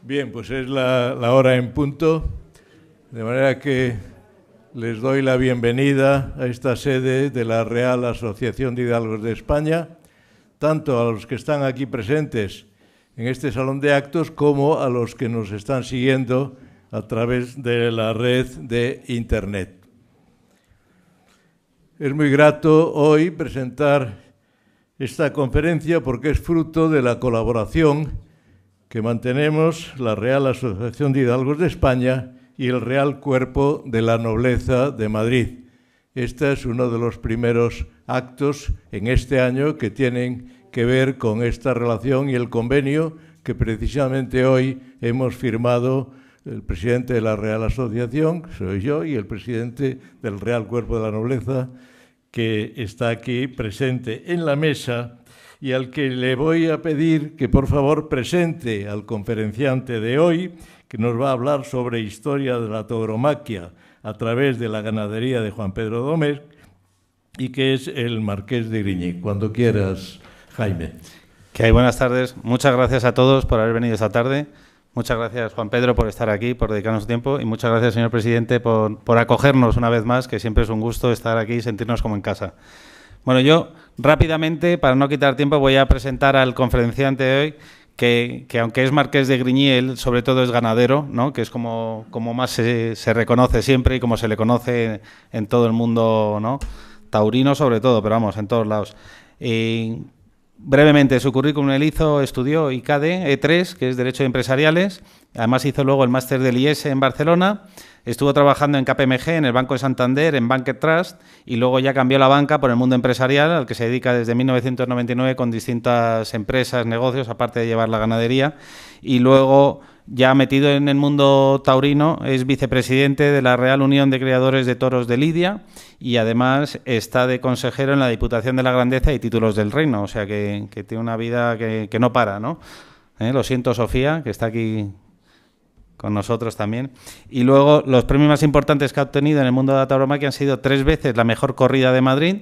Bien, pues es la hora en punto, de manera que les doy la bienvenida a esta sede de la Real Asociación de Hidalgos de España, tanto a los que están aquí presentes en este salón de actos como a los que nos están siguiendo a través de la red de Internet. Es muy grato hoy presentar esta conferencia porque es fruto de la colaboración que mantenemos la Real Asociación de Hidalgos de España y el Real Cuerpo de la Nobleza de Madrid. Este es uno de los primeros actos en este año que tienen que ver con esta relación y el convenio que precisamente hoy hemos firmado el presidente de la Real Asociación, que soy yo, y el presidente del Real Cuerpo de la Nobleza, que está aquí presente en la mesa, y al que le voy a pedir que por favor presente al conferenciante de hoy, que nos va a hablar sobre historia de la tauromaquia a través de la ganadería de Juan Pedro Domecq, y que es el Marqués de Griñí. Cuando quieras, Jaime. ¿Qué hay? Buenas tardes. Muchas gracias a todos por haber venido esta tarde. Muchas gracias, Juan Pedro, por estar aquí, por dedicarnos tiempo, y muchas gracias, señor presidente, por acogernos una vez más, que siempre es un gusto estar aquí y sentirnos como en casa. Bueno, yo rápidamente, para no quitar tiempo, voy a presentar al conferenciante de hoy, que aunque es Marqués de Griñí, él sobre todo es ganadero, ¿no? Que es como más se reconoce siempre y como se le conoce en todo el mundo, ¿no? Taurino sobre todo, pero vamos, en todos lados. Brevemente, su currículum: él estudió ICADE E3, que es Derecho de Empresariales, además hizo luego el máster del IES en Barcelona, estuvo trabajando en KPMG, en el Banco de Santander, en Bank Trust, y luego ya cambió la banca por el mundo empresarial, al que se dedica desde 1999 con distintas empresas, negocios, aparte de llevar la ganadería, y luego, ya metido en el mundo taurino, es vicepresidente de la Real Unión de Criadores de Toros de Lidia y además está de consejero en la Diputación de la Grandeza y Títulos del Reino, o sea que tiene una vida que no para, ¿no? Lo siento, Sofía, que está aquí con nosotros también. Y luego, los premios más importantes que ha obtenido en el mundo de la tauromaquia han sido 3 veces la mejor corrida de Madrid.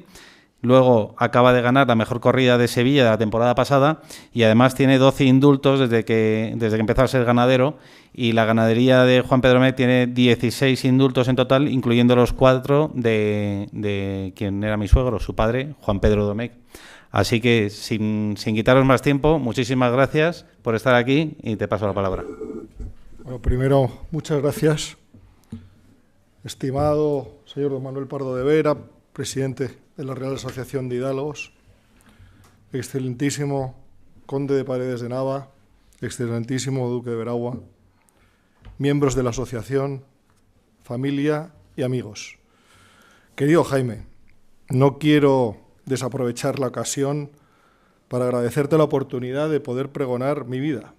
Luego acaba de ganar la mejor corrida de Sevilla de la temporada pasada y además tiene 12 indultos desde que empezó a ser ganadero, y la ganadería de Juan Pedro Domecq tiene 16 indultos en total, incluyendo los 4 de quien era mi suegro, su padre, Juan Pedro Domecq. Así que, sin quitaros más tiempo, muchísimas gracias por estar aquí y te paso la palabra. Bueno, primero, muchas gracias, estimado señor don Manuel Pardo de Vera, presidente de la Real Asociación de Hidalgos, excelentísimo conde de Paredes de Nava, excelentísimo duque de Veragua, miembros de la asociación, familia y amigos. Querido Jaime, no quiero desaprovechar la ocasión para agradecerte la oportunidad de poder pregonar mi vida,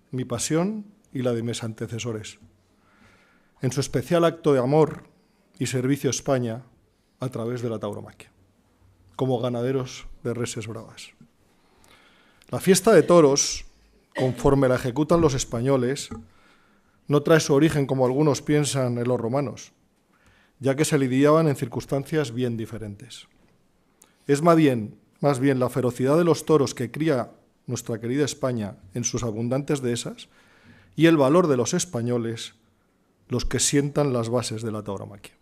mi pasión y la de mis antecesores. En su especial acto de amor y servicio a España a través de la tauromaquia, como ganaderos de reses bravas. La fiesta de toros, conforme la ejecutan los españoles, no trae su origen, como algunos piensan, en los romanos, ya que se lidiaban en circunstancias bien diferentes. Es más bien la ferocidad de los toros que cría nuestra querida España en sus abundantes dehesas y el valor de los españoles los que sientan las bases de la tauromaquia.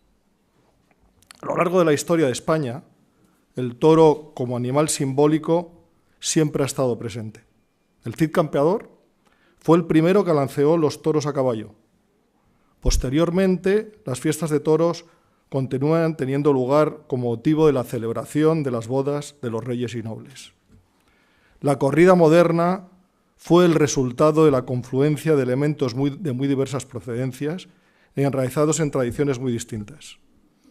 A lo largo de la historia de España, el toro como animal simbólico siempre ha estado presente. El Cid Campeador fue el primero que lanceó los toros a caballo. Posteriormente, las fiestas de toros continúan teniendo lugar como motivo de la celebración de las bodas de los reyes y nobles. La corrida moderna fue el resultado de la confluencia de elementos de muy diversas procedencias y enraizados en tradiciones muy distintas.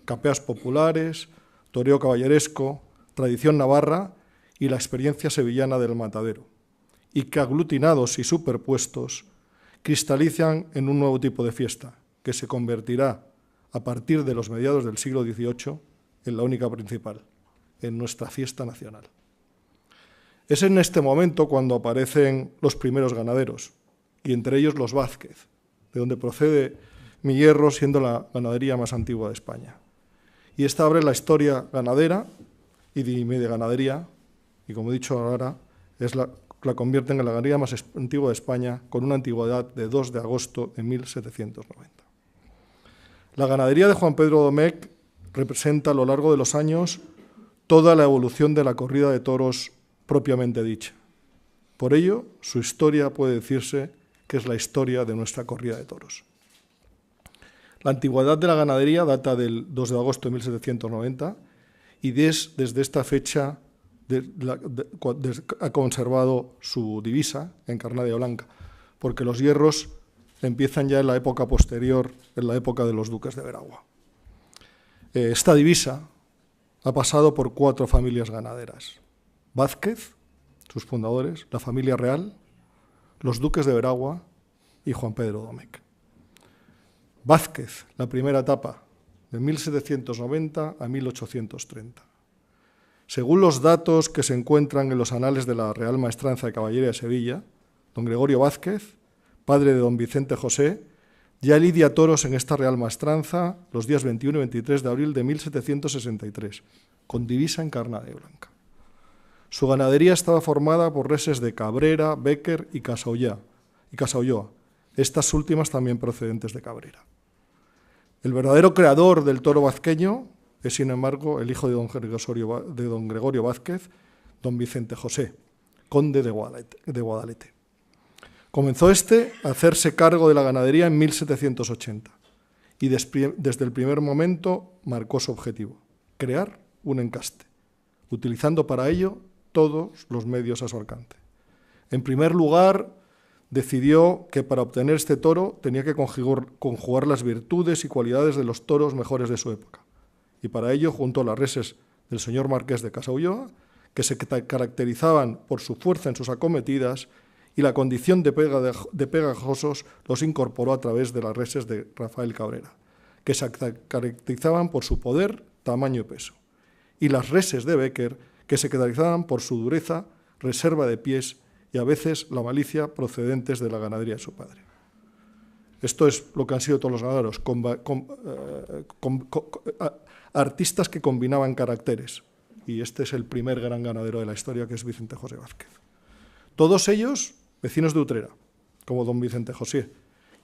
Capeas populares, toreo caballeresco, tradición navarra y la experiencia sevillana del matadero, y que aglutinados y superpuestos cristalizan en un nuevo tipo de fiesta, que se convertirá a partir de los mediados del siglo XVIII en la única principal, en nuestra fiesta nacional. Es en este momento cuando aparecen los primeros ganaderos, y entre ellos los Vázquez, de donde procede mi hierro, siendo la ganadería más antigua de España. Y esta abre la historia ganadera y de ganadería, y como he dicho ahora, es la la convierten en la ganadería más antigua de España, con una antigüedad de 2 de agosto de 1790. La ganadería de Juan Pedro Domecq representa a lo largo de los años toda la evolución de la corrida de toros propiamente dicha. Por ello, su historia puede decirse que es la historia de nuestra corrida de toros. La antigüedad de la ganadería data del 2 de agosto de 1790 y desde esta fecha ha conservado su divisa encarnada blanca, porque los hierros empiezan ya en la época posterior, en la época de los duques de Veragua. Esta divisa ha pasado por 4 familias ganaderas: Vázquez, sus fundadores, la familia real, los duques de Veragua y Juan Pedro Domecq. Vázquez, la primera etapa, de 1790 a 1830. Según los datos que se encuentran en los anales de la Real Maestranza de Caballería de Sevilla, don Gregorio Vázquez, padre de don Vicente José, ya lidia toros en esta Real Maestranza los días 21 y 23 de abril de 1763, con divisa encarnada y blanca. Su ganadería estaba formada por reses de Cabrera, Béquer y Casaulloa, estas últimas también procedentes de Cabrera. El verdadero creador del toro vazqueño es, sin embargo, el hijo de don Gregorio Vázquez, don Vicente José, conde de Guadalete. Comenzó a hacerse cargo de la ganadería en 1780 y desde el primer momento marcó su objetivo: crear un encaste, utilizando para ello todos los medios a su alcance. En primer lugar, decidió que para obtener este toro tenía que conjugar las virtudes y cualidades de los toros mejores de su época. Y para ello juntó las reses del señor marqués de Casaulloa, que se caracterizaban por su fuerza en sus acometidas, y la condición de pegajosos los incorporó a través de las reses de Rafael Cabrera, que se caracterizaban por su poder, tamaño y peso, y las reses de Béquer, que se caracterizaban por su dureza, reserva de pies y a veces la malicia procedentes de la ganadería de su padre. Esto es lo que han sido todos los ganaderos, artistas que combinaban caracteres, y este es el primer gran ganadero de la historia, que es Vicente José Vázquez. Todos ellos vecinos de Utrera, como don Vicente José,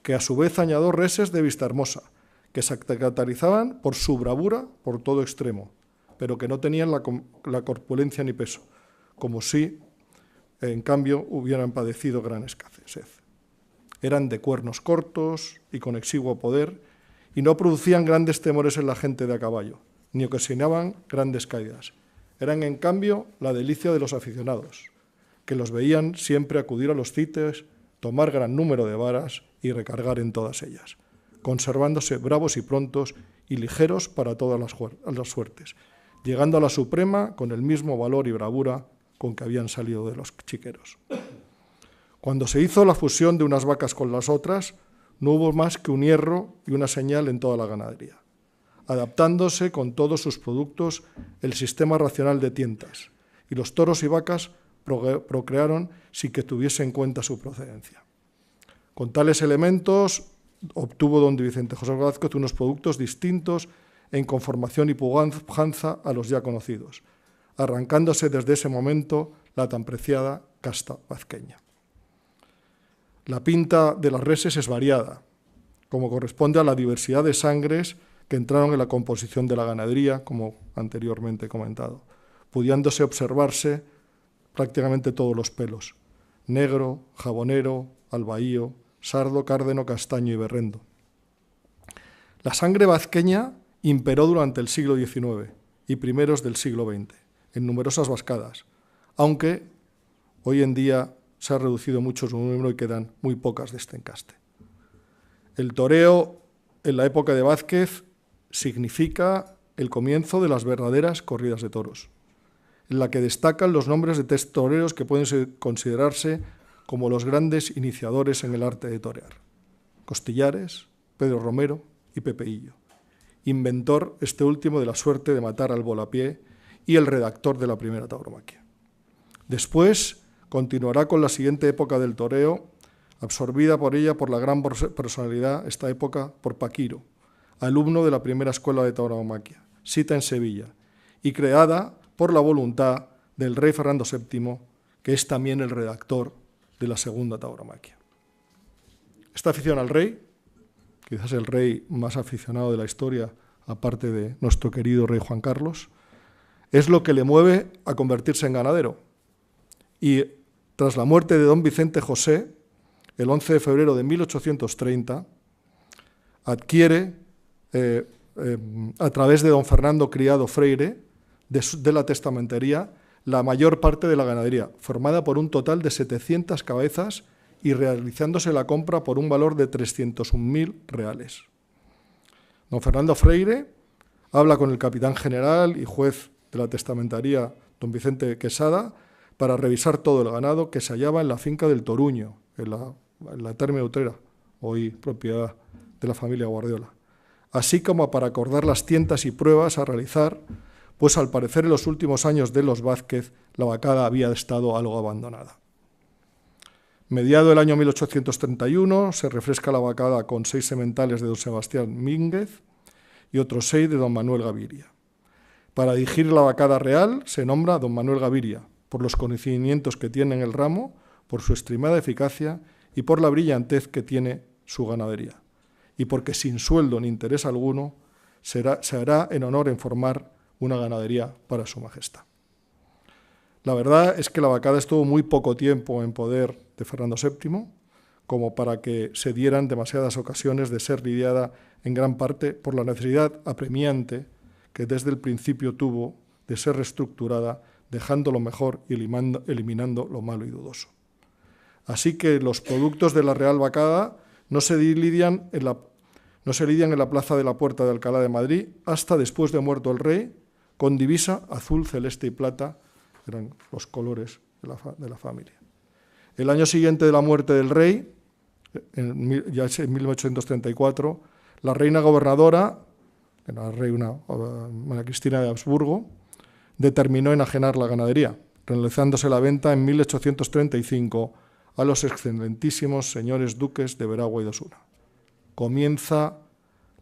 que a su vez añadió reses de Vistahermosa, que se caracterizaban por su bravura por todo extremo, pero que no tenían la corpulencia ni peso, como si, en cambio, hubieran padecido gran escasez. Eran de cuernos cortos y con exiguo poder, y no producían grandes temores en la gente de a caballo, ni ocasionaban grandes caídas. Eran, en cambio, la delicia de los aficionados, que los veían siempre acudir a los cites, tomar gran número de varas y recargar en todas ellas, conservándose bravos y prontos y ligeros para todas las suertes, llegando a la suprema con el mismo valor y bravura con que habían salido de los chiqueros. Cuando se hizo la fusión de unas vacas con las otras, no hubo más que un hierro y una señal en toda la ganadería, adaptándose con todos sus productos el sistema racional de tientas, y los toros y vacas procrearon sin que tuviese en cuenta su procedencia. Con tales elementos obtuvo don Vicente José Vázquez unos productos distintos en conformación y pujanza a los ya conocidos, arrancándose desde ese momento la tan preciada casta vazqueña. La pinta de las reses es variada, como corresponde a la diversidad de sangres que entraron en la composición de la ganadería, como anteriormente he comentado, pudiéndose observarse prácticamente todos los pelos: negro, jabonero, albaío, sardo, cárdeno, castaño y berrendo. La sangre vazqueña imperó durante el siglo XIX y primeros del siglo XX, en numerosas vascadas, aunque hoy en día se ha reducido mucho su número y quedan muy pocas de este encaste. El toreo en la época de Vázquez significa el comienzo de las verdaderas corridas de toros, en la que destacan los nombres de toreros que pueden considerarse como los grandes iniciadores en el arte de torear: Costillares, Pedro Romero y Pepeillo, inventor este último de la suerte de matar al volapié y el redactor de la primera tauromaquia. Después continuará con la siguiente época del toreo, absorbida por ella por la gran personalidad, esta época, por Paquiro, alumno de la primera escuela de tauromaquia, sita en Sevilla, y creada por la voluntad del rey Fernando VII, que es también el redactor de la segunda tauromaquia. Esta afición al rey, quizás el rey más aficionado de la historia, aparte de nuestro querido rey Juan Carlos, es lo que le mueve a convertirse en ganadero. Y tras la muerte de don Vicente José, el 11 de febrero de 1830, adquiere, a través de don Fernando Criado Freire, de la testamentería, la mayor parte de la ganadería, formada por un total de 700 cabezas y realizándose la compra por un valor de 301.000 reales. Don Fernando Freire habla con el capitán general y juez de la testamentaría, don Vicente Quesada, para revisar todo el ganado que se hallaba en la finca del Toruño, en la Terme de Utrera, hoy propiedad de la familia Guardiola, así como para acordar las tientas y pruebas a realizar, pues al parecer en los últimos años de los Vázquez la vacada había estado algo abandonada. Mediado el año 1831 se refresca la vacada con 6 sementales de don Sebastián Mínguez y otros 6 de don Manuel Gaviria. Para dirigir la vacada real se nombra don Manuel Gaviria, por los conocimientos que tiene en el ramo, por su extremada eficacia y por la brillantez que tiene su ganadería, y porque sin sueldo ni interés alguno se hará en honor en formar una ganadería para su majestad. La verdad es que la vacada estuvo muy poco tiempo en poder de Fernando VII, como para que se dieran demasiadas ocasiones de ser lidiada en gran parte por la necesidad apremiante que desde el principio tuvo de ser reestructurada, dejando lo mejor y eliminando lo malo y dudoso. Así que los productos de la Real Vacada no se lidian en la plaza de la Puerta de Alcalá de Madrid hasta después de muerto el rey, con divisa azul, celeste y plata, eran los colores de la familia. El año siguiente de la muerte del rey, ya en 1834, la reina gobernadora, la reina María Cristina de Habsburgo, determinó enajenar la ganadería, realizándose la venta en 1835 a los excelentísimos señores duques de Veragua y de Osuna. Comienza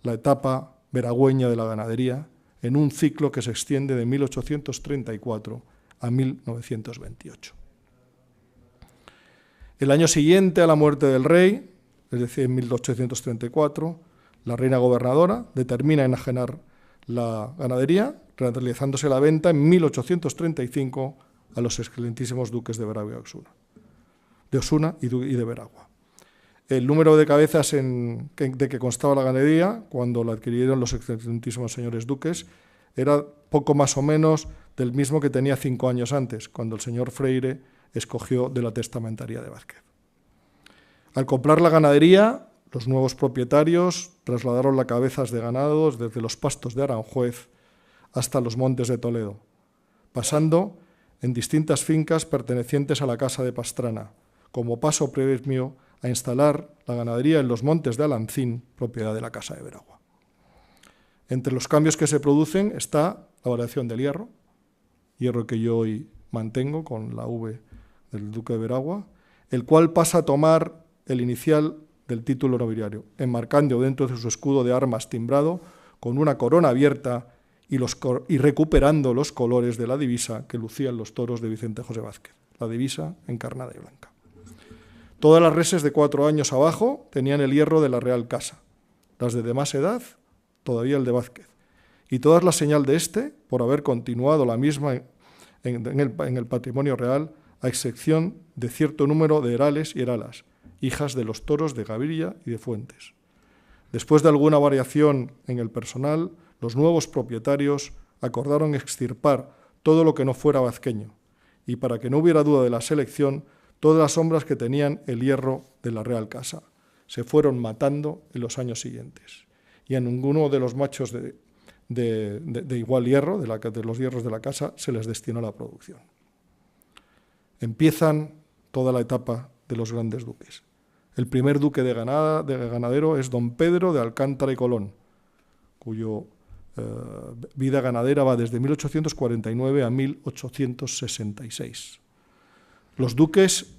la etapa veragüeña de la ganadería en un ciclo que se extiende de 1834 a 1928. El año siguiente a la muerte del rey, es decir, en 1834, la reina gobernadora determina enajenar la ganadería, realizándose la venta en 1835 a los excelentísimos duques de Veragua de Osuna y de Veragua. El número de cabezas de que constaba la ganadería, cuando la adquirieron los excelentísimos señores duques, era poco más o menos del mismo que tenía 5 años antes, cuando el señor Freire escogió de la testamentaría de Vázquez. Al comprar la ganadería, los nuevos propietarios trasladaron las cabezas de ganados desde los pastos de Aranjuez hasta los montes de Toledo, pasando en distintas fincas pertenecientes a la Casa de Pastrana, como paso previo a instalar la ganadería en los montes de Alancín, propiedad de la Casa de Veragua. Entre los cambios que se producen está la variación del hierro que yo hoy mantengo con la V del duque de Veragua, el cual pasa a tomar el inicial del título nobiliario, enmarcando dentro de su escudo de armas timbrado con una corona abierta y recuperando los colores de la divisa que lucían los toros de Vicente José Vázquez, la divisa encarnada y blanca. Todas las reses de 4 años abajo tenían el hierro de la Real Casa, las de más edad todavía el de Vázquez, y todas la señal de este por haber continuado la misma en el patrimonio real, a excepción de cierto número de herales y heralas, hijas de los toros de Gaviria y de Fuentes. Después de alguna variación en el personal, los nuevos propietarios acordaron extirpar todo lo que no fuera vazqueño, y para que no hubiera duda de la selección, todas las sombras que tenían el hierro de la Real Casa se fueron matando en los años siguientes, y a ninguno de los machos de igual hierro, de los hierros de la casa, se les destinó la producción. Empiezan toda la etapa de los grandes duques. El primer duque de ganadero es don Pedro de Alcántara y Colón, cuyo vida ganadera va desde 1849 a 1866. Los duques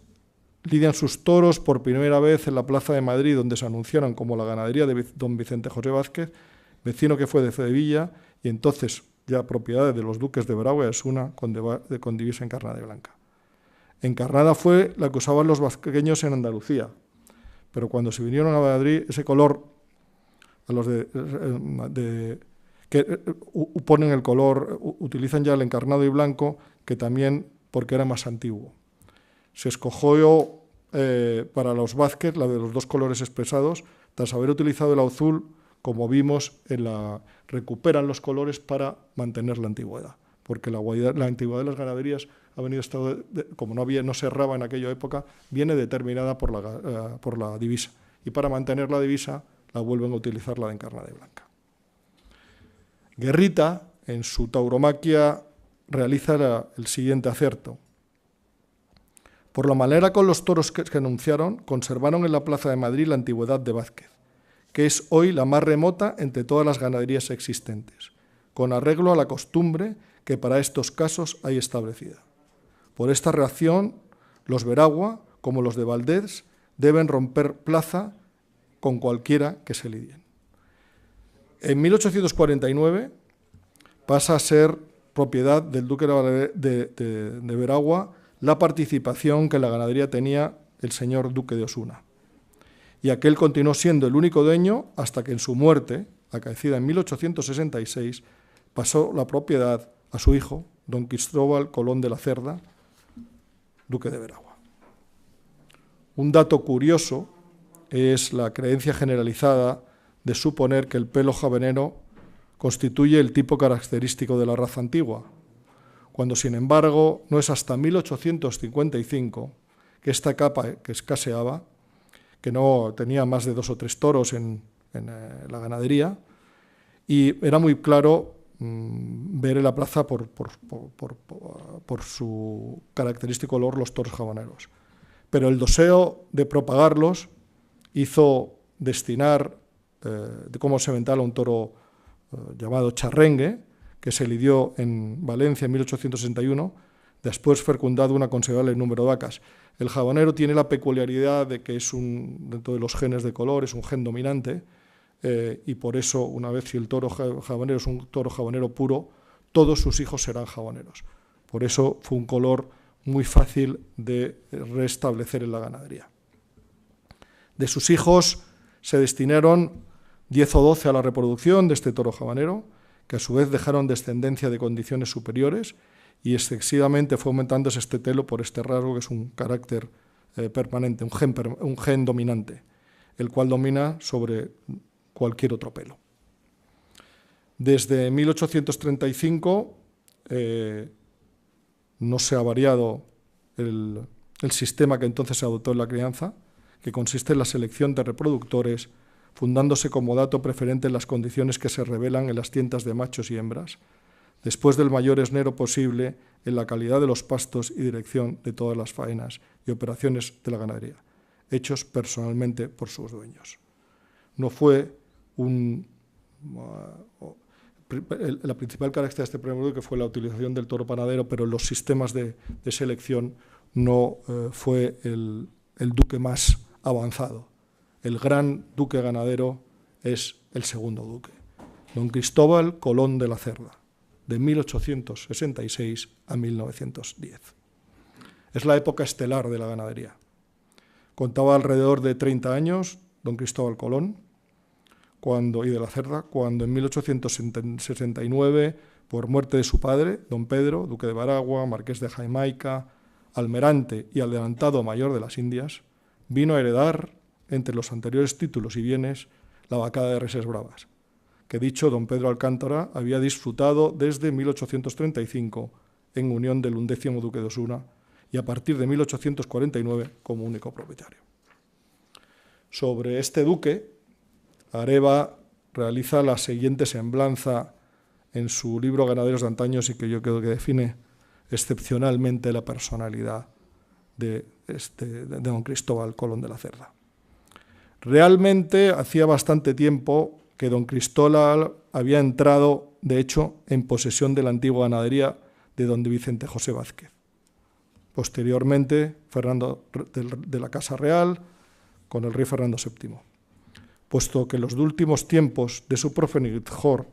lidian sus toros por primera vez en la Plaza de Madrid, donde se anunciaron como la ganadería de don Vicente José Vázquez, vecino que fue de Sevilla y entonces ya propiedad de los duques de Veragua y Osuna con divisa encarnada y blanca. Encarnada fue la que usaban los vasqueños en Andalucía, pero cuando se vinieron a Madrid, ese color, a los que ponen el color, utilizan ya el encarnado y blanco, que también porque era más antiguo. Se escogió para los Vázquez la de los dos colores expresados, tras haber utilizado el azul, como vimos, recuperan los colores para mantener la antigüedad, porque la antigüedad de las ganaderías ha venido como no se erraba en aquella época, viene determinada por la divisa, y para mantener la divisa la vuelven a utilizar la de encarnada y blanca. Guerrita, en su tauromaquia, realiza el siguiente acerto. Por la manera con los toros que anunciaron, conservaron en la Plaza de Madrid la antigüedad de Vázquez, que es hoy la más remota entre todas las ganaderías existentes, con arreglo a la costumbre que para estos casos hay establecida. Por esta reacción, los Veragua, como los de Valdés, deben romper plaza con cualquiera que se lidien. En 1849 pasa a ser propiedad del duque de Veragua la participación que en la ganadería tenía el señor duque de Osuna. Y aquel continuó siendo el único dueño hasta que en su muerte, acaecida en 1866, pasó la propiedad a su hijo, don Cristóbal Colón de la Cerda, duque de Veragua. Un dato curioso es la creencia generalizada de suponer que el pelo javanero constituye el tipo característico de la raza antigua, cuando sin embargo no es hasta 1855 que esta capa que escaseaba, que no tenía más de 2 o 3 toros en la ganadería, y era muy claro ver en la plaza por su característico olor los toros javaneros. Pero el deseo de propagarlos hizo destinar de cómo se mentala un toro llamado charrengue, que se lidió en Valencia en 1861, después fecundado una considerable número de vacas. El javanero tiene la peculiaridad de que es dentro de los genes de color, es un gen dominante, y por eso, una vez si el toro javanero es un toro javanero puro, todos sus hijos serán javaneros. Por eso fue un color muy fácil de restablecer en la ganadería. De sus hijos se destinaron 10 o 12 a la reproducción de este toro javanero, que a su vez dejaron descendencia de condiciones superiores, y excesivamente fue aumentándose este telo por este rasgo que es un carácter permanente, un gen dominante, el cual domina sobre cualquier otro pelo. Desde 1835 no se ha variado el sistema que entonces se adoptó en la crianza, que consiste en la selección de reproductores, fundándose como dato preferente en las condiciones que se revelan en las tientas de machos y hembras, después del mayor esmero posible en la calidad de los pastos y dirección de todas las faenas y operaciones de la ganadería, hechos personalmente por sus dueños. No fue la principal característica de este primer duque fue la utilización del toro panadero, pero en los sistemas de selección no fue el duque más avanzado. El gran duque ganadero es el segundo duque, don Cristóbal Colón de la Cerda, de 1866 a 1910. Es la época estelar de la ganadería. Contaba alrededor de 30 años don Cristóbal Colón y de la Cerda, cuando en 1869, por muerte de su padre, don Pedro, duque de Veragua, marqués de Jamaica, almerante y adelantado mayor de las Indias, vino a heredar, entre los anteriores títulos y bienes, la vacada de Reses Bravas, que dicho don Pedro Alcántara había disfrutado desde 1835 en unión del 11º duque de Osuna y a partir de 1849 como único propietario. Sobre este duque, Areva realiza la siguiente semblanza en su libro Ganaderos de Antaños, y que yo creo que define excepcionalmente la personalidad de don Cristóbal Colón de la Cerda. Realmente hacía bastante tiempo que don Cristóbal había entrado, de hecho, en posesión de la antigua ganadería de don Vicente José Vázquez. Posteriormente, Fernando de la Casa Real, con el rey Fernando VII, puesto que en los últimos tiempos de su progenitor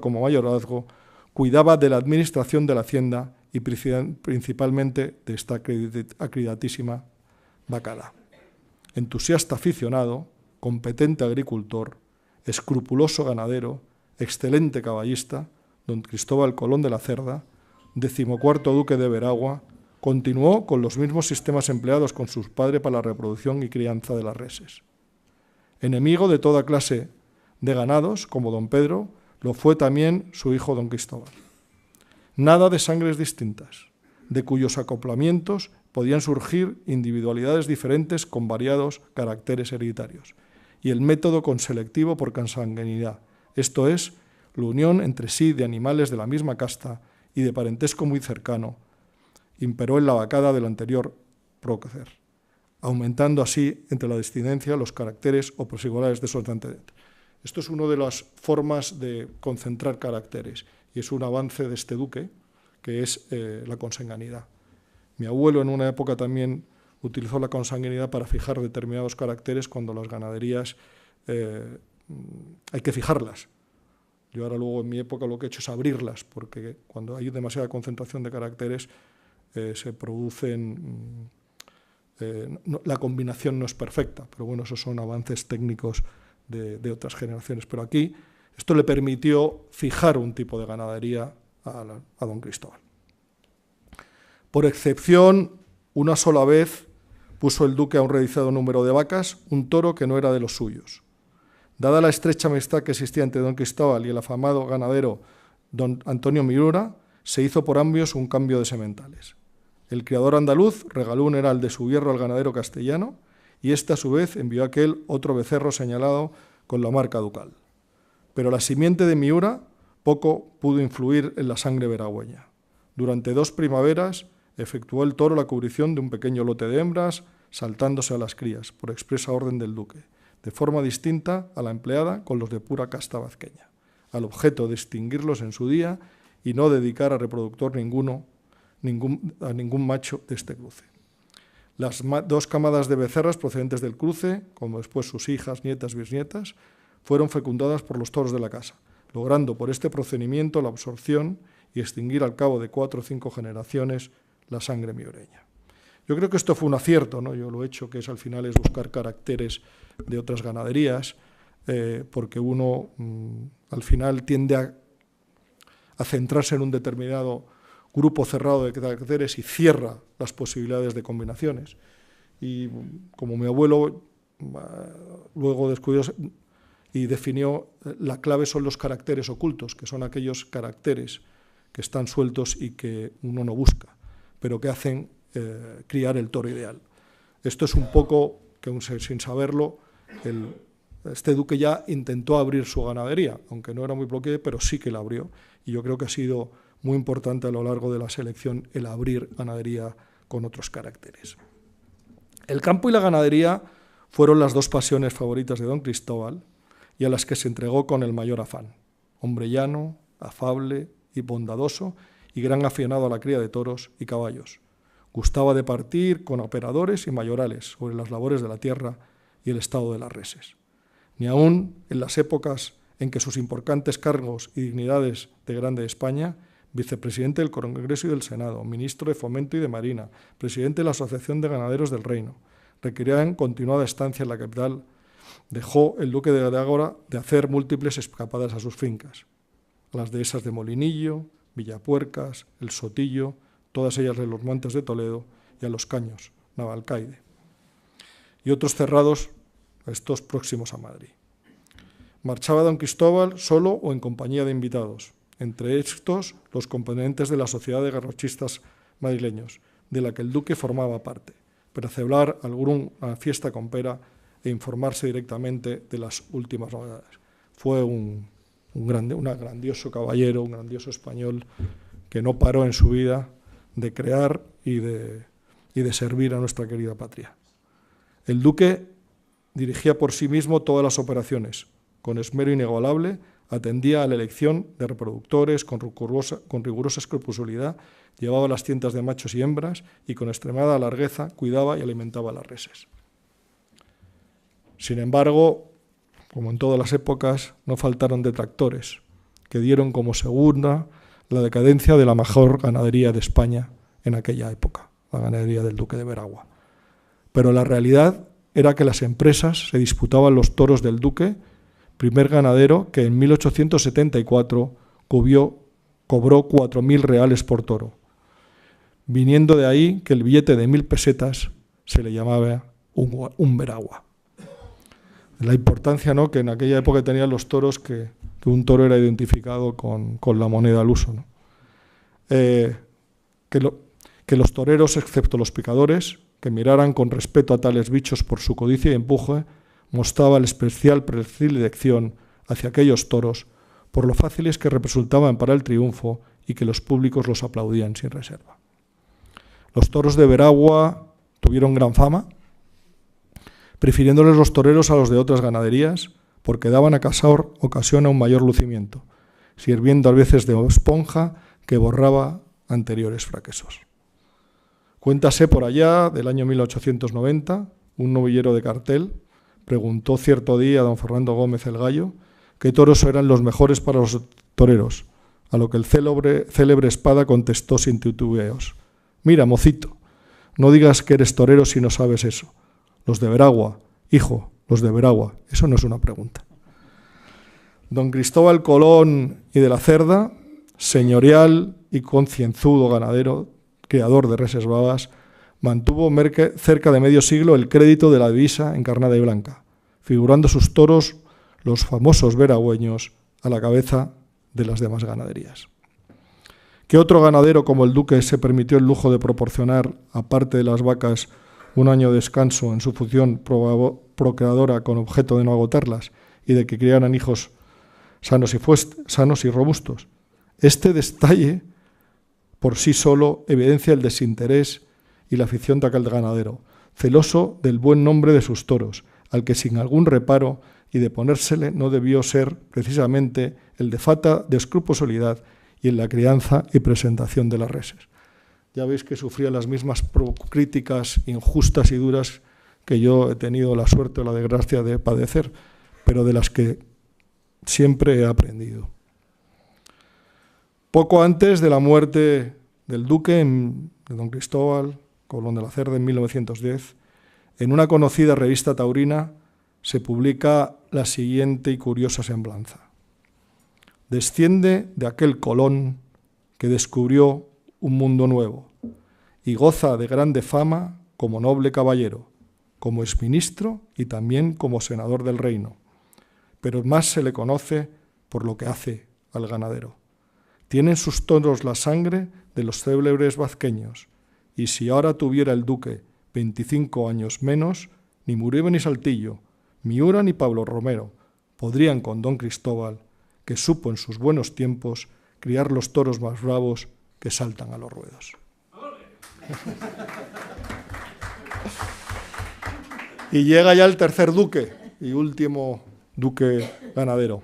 como mayorazgo cuidaba de la administración de la hacienda y principalmente de esta acreditísima Bacala. Entusiasta aficionado, competente agricultor, escrupuloso ganadero, excelente caballista, don Cristóbal Colón de la Cerda, 14º duque de Veragua, continuó con los mismos sistemas empleados con su padre para la reproducción y crianza de las reses. Enemigo de toda clase de ganados, como don Pedro, lo fue también su hijo don Cristóbal. Nada de sangres distintas, de cuyos acoplamientos podían surgir individualidades diferentes con variados caracteres hereditarios, y el método conselectivo por consanguinidad, esto es, la unión entre sí de animales de la misma casta y de parentesco muy cercano, imperó en la vacada del anterior prócer, aumentando así entre la descendencia los caracteres o prosiguales de sus antecedentes. Esto es una de las formas de concentrar caracteres y es un avance de este duque, que es la consanguinidad. Mi abuelo en una época también utilizó la consanguinidad para fijar determinados caracteres cuando las ganaderías hay que fijarlas. Yo ahora luego en mi época lo que he hecho es abrirlas, porque cuando hay demasiada concentración de caracteres se producen... la combinación no es perfecta, pero bueno, esos son avances técnicos de otras generaciones. Pero aquí esto le permitió fijar un tipo de ganadería a don Cristóbal. Por excepción, una sola vez puso el duque a un reducido número de vacas un toro que no era de los suyos. Dada la estrecha amistad que existía entre don Cristóbal y el afamado ganadero don Antonio Miura, se hizo por ambos un cambio de sementales. El criador andaluz regaló un heral de su hierro al ganadero castellano y éste a su vez envió a aquel otro becerro señalado con la marca ducal. Pero la simiente de Miura poco pudo influir en la sangre veragüeña. Durante 2 primaveras efectuó el toro la cubrición de un pequeño lote de hembras, saltándose a las crías, por expresa orden del duque, de forma distinta a la empleada con los de pura casta vazqueña, al objeto de extinguirlos en su día y no dedicar a reproductor a ningún macho de este cruce. Las 2 camadas de becerras procedentes del cruce, como después sus hijas, nietas, bisnietas, fueron fecundadas por los toros de la casa, logrando por este procedimiento la absorción y extinguir al cabo de 4 o 5 generaciones la sangre miureña. Yo creo que esto fue un acierto, ¿no? Yo lo he hecho, que es al final es buscar caracteres de otras ganaderías, porque uno al final tiende a centrarse en un determinado grupo cerrado de caracteres y cierra las posibilidades de combinaciones. Y como mi abuelo luego descubrió y definió, la clave son los caracteres ocultos, que son aquellos caracteres que están sueltos y que uno no busca, pero que hacen criar el toro ideal. Esto es un poco, que sin saberlo, este duque ya intentó abrir su ganadería, aunque no era muy bloqueado, pero sí que la abrió. Y yo creo que ha sido muy importante a lo largo de la selección el abrir ganadería con otros caracteres. El campo y la ganadería fueron las 2 pasiones favoritas de don Cristóbal y a las que se entregó con el mayor afán. Hombre llano, afable y bondadoso y gran aficionado a la cría de toros y caballos. Gustaba de partir con operadores y mayorales sobre las labores de la tierra y el estado de las reses. Ni aun en las épocas en que sus importantes cargos y dignidades de Grande España, vicepresidente del Congreso y del Senado, ministro de Fomento y de Marina, presidente de la Asociación de Ganaderos del Reino, requerían continuada estancia en la capital, dejó el duque de Ágora de hacer múltiples escapadas a sus fincas, a las dehesas de Molinillo, Villapuercas, El Sotillo, todas ellas de los Montes de Toledo, y a Los Caños, Navalcaide, y otros cerrados, estos próximos a Madrid. Marchaba don Cristóbal solo o en compañía de invitados, entre estos los componentes de la Sociedad de Garrochistas Madrileños, de la que el duque formaba parte, para celebrar alguna fiesta con pera e informarse directamente de las últimas novedades. Fue un grandioso caballero, un grandioso español que no paró en su vida de crear y de servir a nuestra querida patria. El duque dirigía por sí mismo todas las operaciones, con esmero inigualable, atendía a la elección de reproductores con rigurosa escrupulosidad, llevaba las tiendas de machos y hembras y con extremada largueza cuidaba y alimentaba las reses. Sin embargo, como en todas las épocas, no faltaron detractores que dieron como segunda la decadencia de la mejor ganadería de España en aquella época, la ganadería del duque de Veragua. Pero la realidad era que las empresas se disputaban los toros del duque, primer ganadero que en 1874 cobró 4.000 reales por toro, viniendo de ahí que el billete de 1.000 pesetas se le llamaba un Veragua. La importancia, ¿no?, que en aquella época tenían los toros, que un toro era identificado con la moneda al uso, ¿no? Que los toreros, excepto los picadores, que miraran con respeto a tales bichos por su codicia y empuje, mostraba el especial predilección hacia aquellos toros por lo fáciles que resultaban para el triunfo y que los públicos los aplaudían sin reserva. Los toros de Veragua tuvieron gran fama, prefiriéndoles los toreros a los de otras ganaderías, porque daban a cazador ocasión a un mayor lucimiento, sirviendo a veces de esponja que borraba anteriores fracasos. Cuéntase por allá, del año 1890, un novillero de Cartel preguntó cierto día a don Fernando Gómez el Gallo qué toros eran los mejores para los toreros, a lo que el célebre Espada contestó sin titubeos: «Mira, mocito, no digas que eres torero si no sabes eso. Los de Veragua, hijo, los de Veragua, eso no es una pregunta». Don Cristóbal Colón y de la Cerda, señorial y concienzudo ganadero, criador de reses bravas, mantuvo cerca de medio siglo el crédito de la divisa encarnada y blanca, figurando sus toros, los famosos veragüeños, a la cabeza de las demás ganaderías. ¿Qué otro ganadero como el duque se permitió el lujo de proporcionar, aparte de las vacas, un año de descanso en su función procreadora con objeto de no agotarlas y de que criaran hijos sanos y robustos? Este detalle por sí solo evidencia el desinterés y la afición de aquel ganadero, celoso del buen nombre de sus toros, al que sin algún reparo y de ponérsele no debió ser precisamente el de falta de escrupulosidad y en la crianza y presentación de las reses. Ya veis que sufría las mismas críticas injustas y duras que yo he tenido la suerte o la desgracia de padecer, pero de las que siempre he aprendido. Poco antes de la muerte del duque, de don Cristóbal Colón de la Cerda, en 1910, en una conocida revista taurina se publica la siguiente y curiosa semblanza. Desciende de aquel Colón que descubrió un mundo nuevo y goza de grande fama como noble caballero, como exministro y también como senador del reino, pero más se le conoce por lo que hace al ganadero. Tiene en sus toros la sangre de los célebres vazqueños, y si ahora tuviera el duque 25 años menos, ni Muribe ni Saltillo, Miura ni Pablo Romero podrían con don Cristóbal, que supo en sus buenos tiempos criar los toros más bravos que saltan a los ruedos. Y llega ya el tercer duque y último duque ganadero.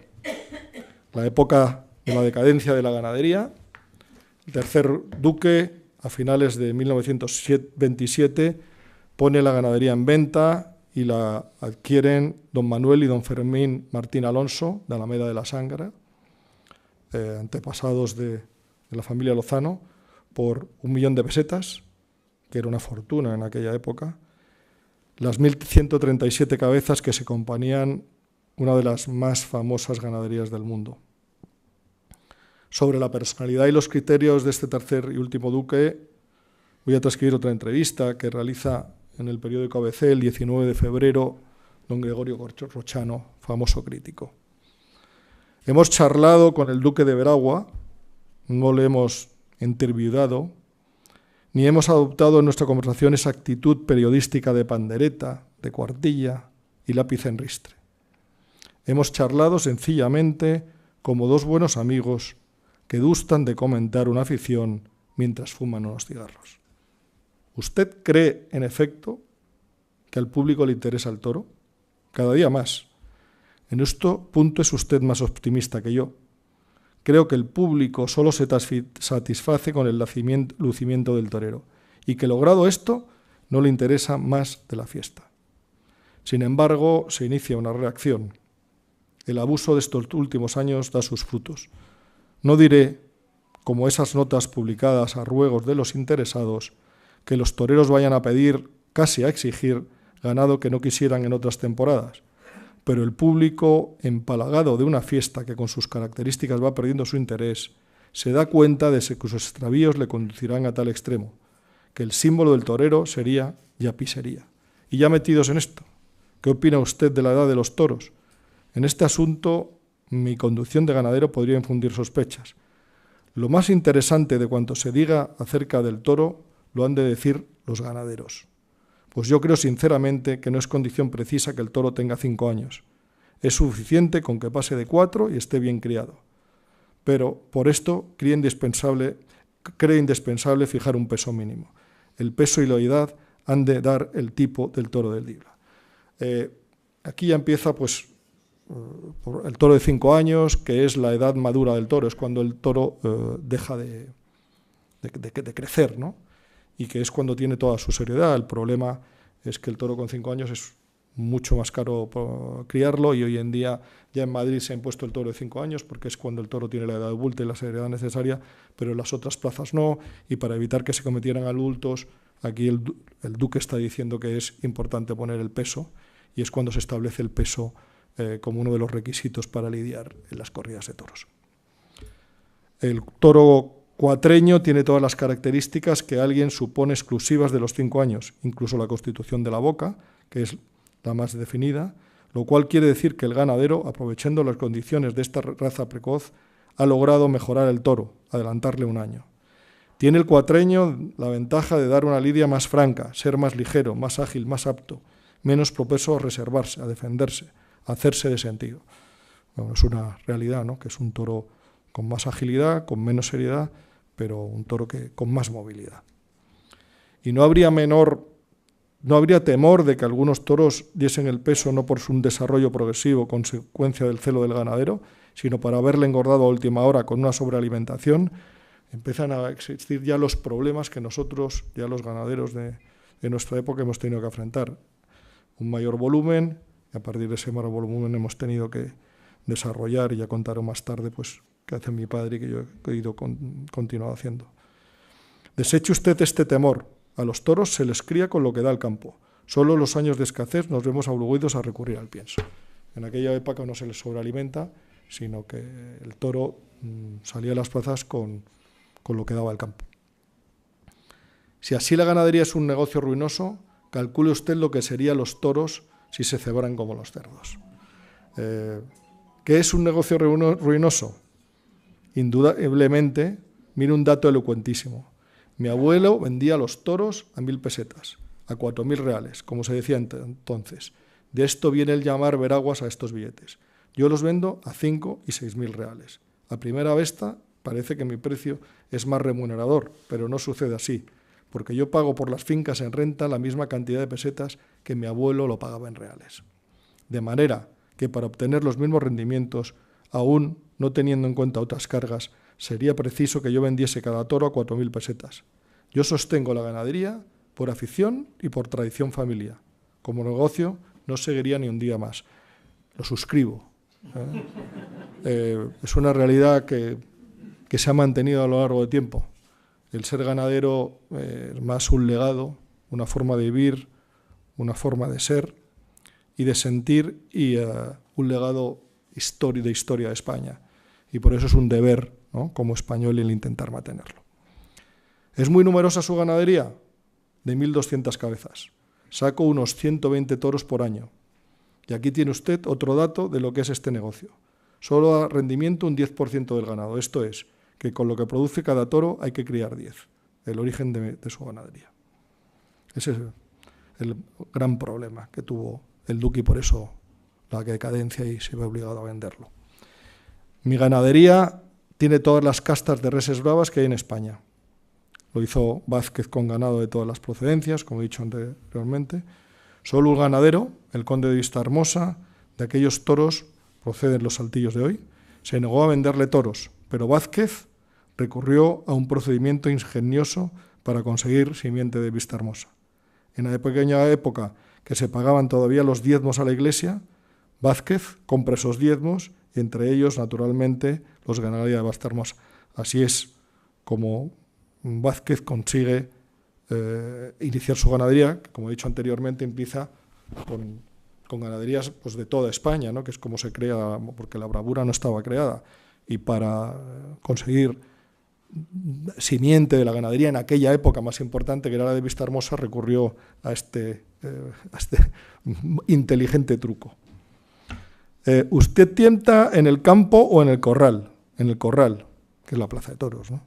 La época de la decadencia de la ganadería. El tercer duque, a finales de 1927, pone la ganadería en venta y la adquieren don Manuel y don Fermín Martín Alonso, de Alameda de la Sangra, antepasados de la familia Lozano, por 1.000.000 de pesetas, que era una fortuna en aquella época, las 1.137 cabezas que se componían una de las más famosas ganaderías del mundo. Sobre la personalidad y los criterios de este tercer y último duque, voy a transcribir otra entrevista que realiza en el periódico ABC el 19 de febrero don Gregorio Rochano, famoso crítico. Hemos charlado con el duque de Veragua, no le hemos interviudado, ni hemos adoptado en nuestra conversación esa actitud periodística de pandereta, de cuartilla y lápiz en ristre. Hemos charlado sencillamente como dos buenos amigos que gustan de comentar una afición mientras fuman unos cigarros. ¿Usted cree, en efecto, que al público le interesa el toro? Cada día más. En este punto es usted más optimista que yo. Creo que el público solo se satisface con el lucimiento del torero y que, logrado esto, no le interesa más de la fiesta. Sin embargo, se inicia una reacción. El abuso de estos últimos años da sus frutos. No diré como esas notas publicadas a ruegos de los interesados, que los toreros vayan a pedir, casi a exigir, ganado que no quisieran en otras temporadas. Pero el público, empalagado de una fiesta que con sus características va perdiendo su interés, se da cuenta de que sus extravíos le conducirán a tal extremo, que el símbolo del torero sería yapisería. Y ya metidos en esto, ¿qué opina usted de la edad de los toros? En este asunto, mi conducción de ganadero podría infundir sospechas. Lo más interesante de cuanto se diga acerca del toro lo han de decir los ganaderos. Pues yo creo sinceramente que no es condición precisa que el toro tenga 5 años. Es suficiente con que pase de 4 y esté bien criado. Pero por esto cree indispensable fijar un peso mínimo. El peso y la edad han de dar el tipo del toro del Dibla. Aquí ya empieza pues el toro de 5 años, que es la edad madura del toro, es cuando el toro deja de crecer, ¿no? Y que es cuando tiene toda su seriedad. El problema es que el toro con 5 años es mucho más caro criarlo, y hoy en día ya en Madrid se ha impuesto el toro de 5 años porque es cuando el toro tiene la edad adulta y la seriedad necesaria, pero en las otras plazas no, y para evitar que se cometieran adultos, aquí el duque está diciendo que es importante poner el peso, y es cuando se establece el peso como uno de los requisitos para lidiar en las corridas de toros. El toro cuatreño tiene todas las características que alguien supone exclusivas de los 5 años, incluso la constitución de la boca, que es la más definida, lo cual quiere decir que el ganadero, aprovechando las condiciones de esta raza precoz, ha logrado mejorar el toro, adelantarle un año. Tiene el cuatreño la ventaja de dar una lidia más franca, ser más ligero, más ágil, más apto, menos propenso a reservarse, a defenderse, a hacerse de sentido. Bueno, es una realidad, ¿no?, que es un toro con más agilidad, con menos seriedad, pero un toro con más movilidad. Y no habría temor de que algunos toros diesen el peso no por su desarrollo progresivo, consecuencia del celo del ganadero, sino para haberle engordado a última hora con una sobrealimentación. Empiezan a existir ya los problemas que nosotros, ya los ganaderos de nuestra época, hemos tenido que afrontar. Un mayor volumen, y a partir de ese mayor volumen hemos tenido que desarrollar, y ya contaré más tarde, pues, que hace mi padre y que yo he ido continuado haciendo. Deseche usted este temor. A los toros se les cría con lo que da el campo. Solo en los años de escasez nos vemos obligados a recurrir al pienso. En aquella época no se les sobrealimenta, sino que el toro salía a las plazas con lo que daba el campo. Si así la ganadería es un negocio ruinoso, calcule usted lo que serían los toros si se cebaran como los cerdos. ¿Qué es un negocio ruinoso? Indudablemente, mire un dato elocuentísimo. Mi abuelo vendía los toros a 1.000 pesetas, a 4.000 reales, como se decía entonces. De esto viene el llamar veraguas a estos billetes. Yo los vendo a 5 y 6.000 reales. A primera vista parece que mi precio es más remunerador, pero no sucede así, porque yo pago por las fincas en renta la misma cantidad de pesetas que mi abuelo lo pagaba en reales. De manera que para obtener los mismos rendimientos, aún no teniendo en cuenta otras cargas, sería preciso que yo vendiese cada toro a 4.000 pesetas. Yo sostengo la ganadería por afición y por tradición familiar. Como negocio no seguiría ni un día más. Lo suscribo. Es una realidad que se ha mantenido a lo largo del tiempo. El ser ganadero es más un legado, una forma de vivir, una forma de ser y de sentir, y un legado de historia de España. Y por eso es un deber, ¿no?, como español, el intentar mantenerlo. ¿Es muy numerosa su ganadería? De 1.200 cabezas. Saco unos 120 toros por año. Y aquí tiene usted otro dato de lo que es este negocio. Solo a rendimiento un 10% del ganado. Esto es, que con lo que produce cada toro hay que criar 10. El origen de su ganadería. Ese es el gran problema que tuvo el duque, y por eso la decadencia, y se ve obligado a venderlo. Mi ganadería tiene todas las castas de reses bravas que hay en España. Lo hizo Vázquez con ganado de todas las procedencias, como he dicho anteriormente. Solo un ganadero, el conde de Vistahermosa, de aquellos toros proceden los saltillos de hoy, se negó a venderle toros, pero Vázquez recurrió a un procedimiento ingenioso para conseguir simiente de Vistahermosa. En la pequeña época que se pagaban todavía los diezmos a la iglesia, Vázquez compra esos diezmos, y entre ellos, naturalmente, los ganadería de Vistahermosa. Así es como Vázquez consigue iniciar su ganadería, que, como he dicho anteriormente, empieza con ganaderías pues, de toda España, ¿no? Que es como se crea, porque la bravura no estaba creada. Y para conseguir simiente de la ganadería en aquella época más importante, que era la de Vistahermosa, recurrió a este inteligente truco. ¿Usted tienta en el campo o en el corral? En el corral, que es la plaza de toros, ¿no?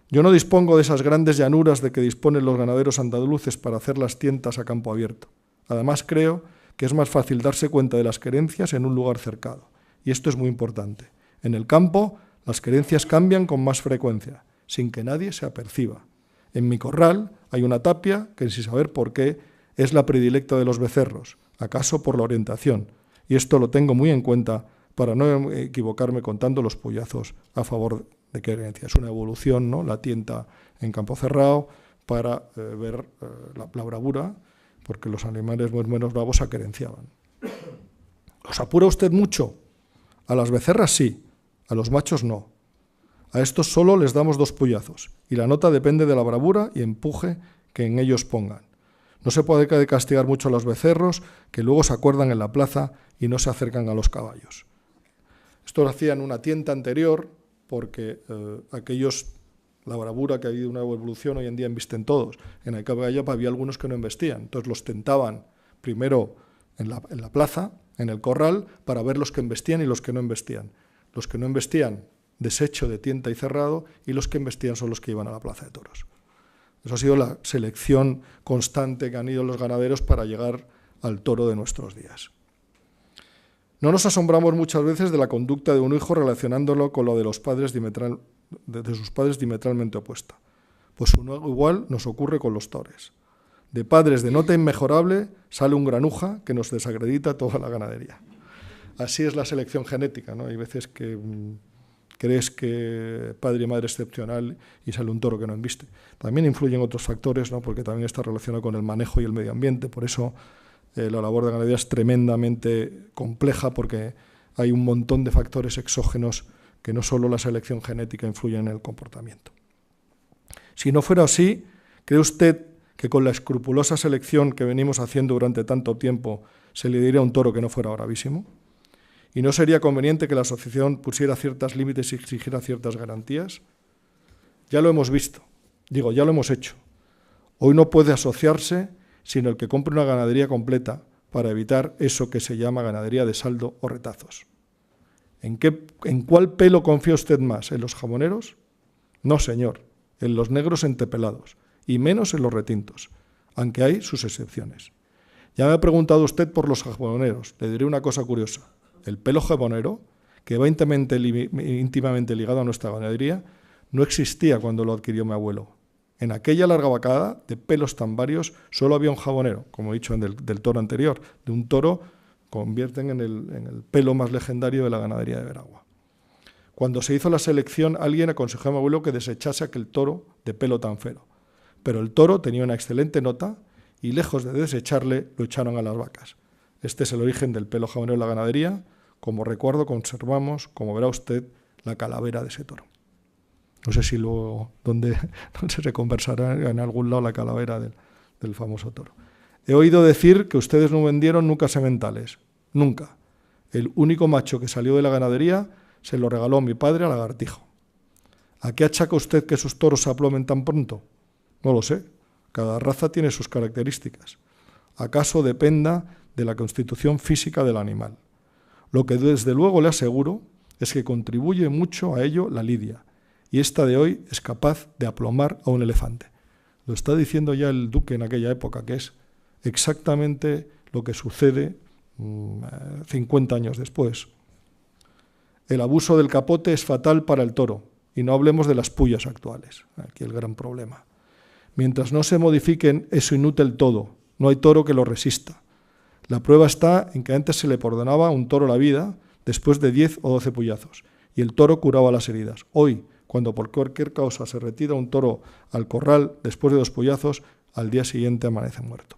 Yo no dispongo de esas grandes llanuras de que disponen los ganaderos andaluces para hacer las tientas a campo abierto. Además, creo que es más fácil darse cuenta de las querencias en un lugar cercado. Y esto es muy importante. En el campo, las querencias cambian con más frecuencia, sin que nadie se aperciba. En mi corral hay una tapia que, sin saber por qué, es la predilecta de los becerros, acaso por la orientación. Y esto lo tengo muy en cuenta para no equivocarme contando los pollazos a favor de querencia. Es una evolución, ¿no? La tienta en campo cerrado para ver la bravura, porque los animales menos bravos se aquerenciaban. ¿Os apura usted mucho? A las becerras sí, a los machos no. A estos solo les damos 2 pollazos, y la nota depende de la bravura y empuje que en ellos pongan. No se puede castigar mucho a los becerros, que luego se acuerdan en la plaza y no se acercan a los caballos. Esto lo hacían en una tienta anterior, porque aquellos, la bravura, que ha habido una evolución, hoy en día embisten todos. En aquella época había algunos que no embestían, entonces los tentaban primero en la plaza, en el corral, para ver los que embestían y los que no embestían. Los que no embestían, desecho de tienta y cerrado, y los que embestían son los que iban a la plaza de toros. Eso ha sido la selección constante que han ido los ganaderos para llegar al toro de nuestros días. No nos asombramos muchas veces de la conducta de un hijo relacionándolo con lo de los padres de sus padres diametralmente opuesta. Pues igual nos ocurre con los toros. De padres de nota inmejorable sale un granuja que nos desacredita toda la ganadería. Así es la selección genética, ¿no? Hay veces que crees que padre y madre excepcional y sale un toro que no embiste. También influyen otros factores, ¿no? Porque también está relacionado con el manejo y el medio ambiente. Por eso la labor de ganadería es tremendamente compleja, porque hay un montón de factores exógenos que no solo la selección genética influye en el comportamiento. Si no fuera así, ¿cree usted que con la escrupulosa selección que venimos haciendo durante tanto tiempo se le diría a un toro que no fuera bravísimo? ¿Y no sería conveniente que la asociación pusiera ciertos límites y exigiera ciertas garantías? Ya lo hemos visto, ya lo hemos hecho. Hoy no puede asociarse sino el que compre una ganadería completa para evitar eso que se llama ganadería de saldo o retazos. ¿En cuál pelo confía usted más? ¿En los jamoneros? No, señor, en los negros entepelados, y menos en los retintos, aunque hay sus excepciones. Ya me ha preguntado usted por los jamoneros. Le diré una cosa curiosa. El pelo jamonero, que va íntimamente ligado a nuestra ganadería, no existía cuando lo adquirió mi abuelo. En aquella larga vacada de pelos tan varios solo había un jabonero, como he dicho del toro anterior. De un toro convierten en el pelo más legendario de la ganadería de Veragua. Cuando se hizo la selección, alguien aconsejó a mi abuelo que desechase aquel toro de pelo tan feo. Pero el toro tenía una excelente nota y, lejos de desecharle, lo echaron a las vacas. Este es el origen del pelo jabonero de la ganadería. Como recuerdo, conservamos, como verá usted, la calavera de ese toro. No sé si luego, donde se conversará en algún lado la calavera del famoso toro. He oído decir que ustedes no vendieron nunca sementales. Nunca. El único macho que salió de la ganadería se lo regaló mi padre a Lagartijo. ¿A qué achaca usted que sus toros se aplomen tan pronto? No lo sé. Cada raza tiene sus características. ¿Acaso dependa de la constitución física del animal? Lo que desde luego le aseguro es que contribuye mucho a ello la lidia, y esta de hoy es capaz de aplomar a un elefante. Lo está diciendo ya el duque en aquella época, que es exactamente lo que sucede 50 años después. El abuso del capote es fatal para el toro, y no hablemos de las pullas actuales. Aquí el gran problema. Mientras no se modifiquen eso inútil todo, no hay toro que lo resista. La prueba está en que antes se le perdonaba a un toro la vida después de 10 o 12 puyazos, y el toro curaba las heridas. Hoy, cuando por cualquier causa se retira un toro al corral después de 2 puyazos, al día siguiente amanece muerto.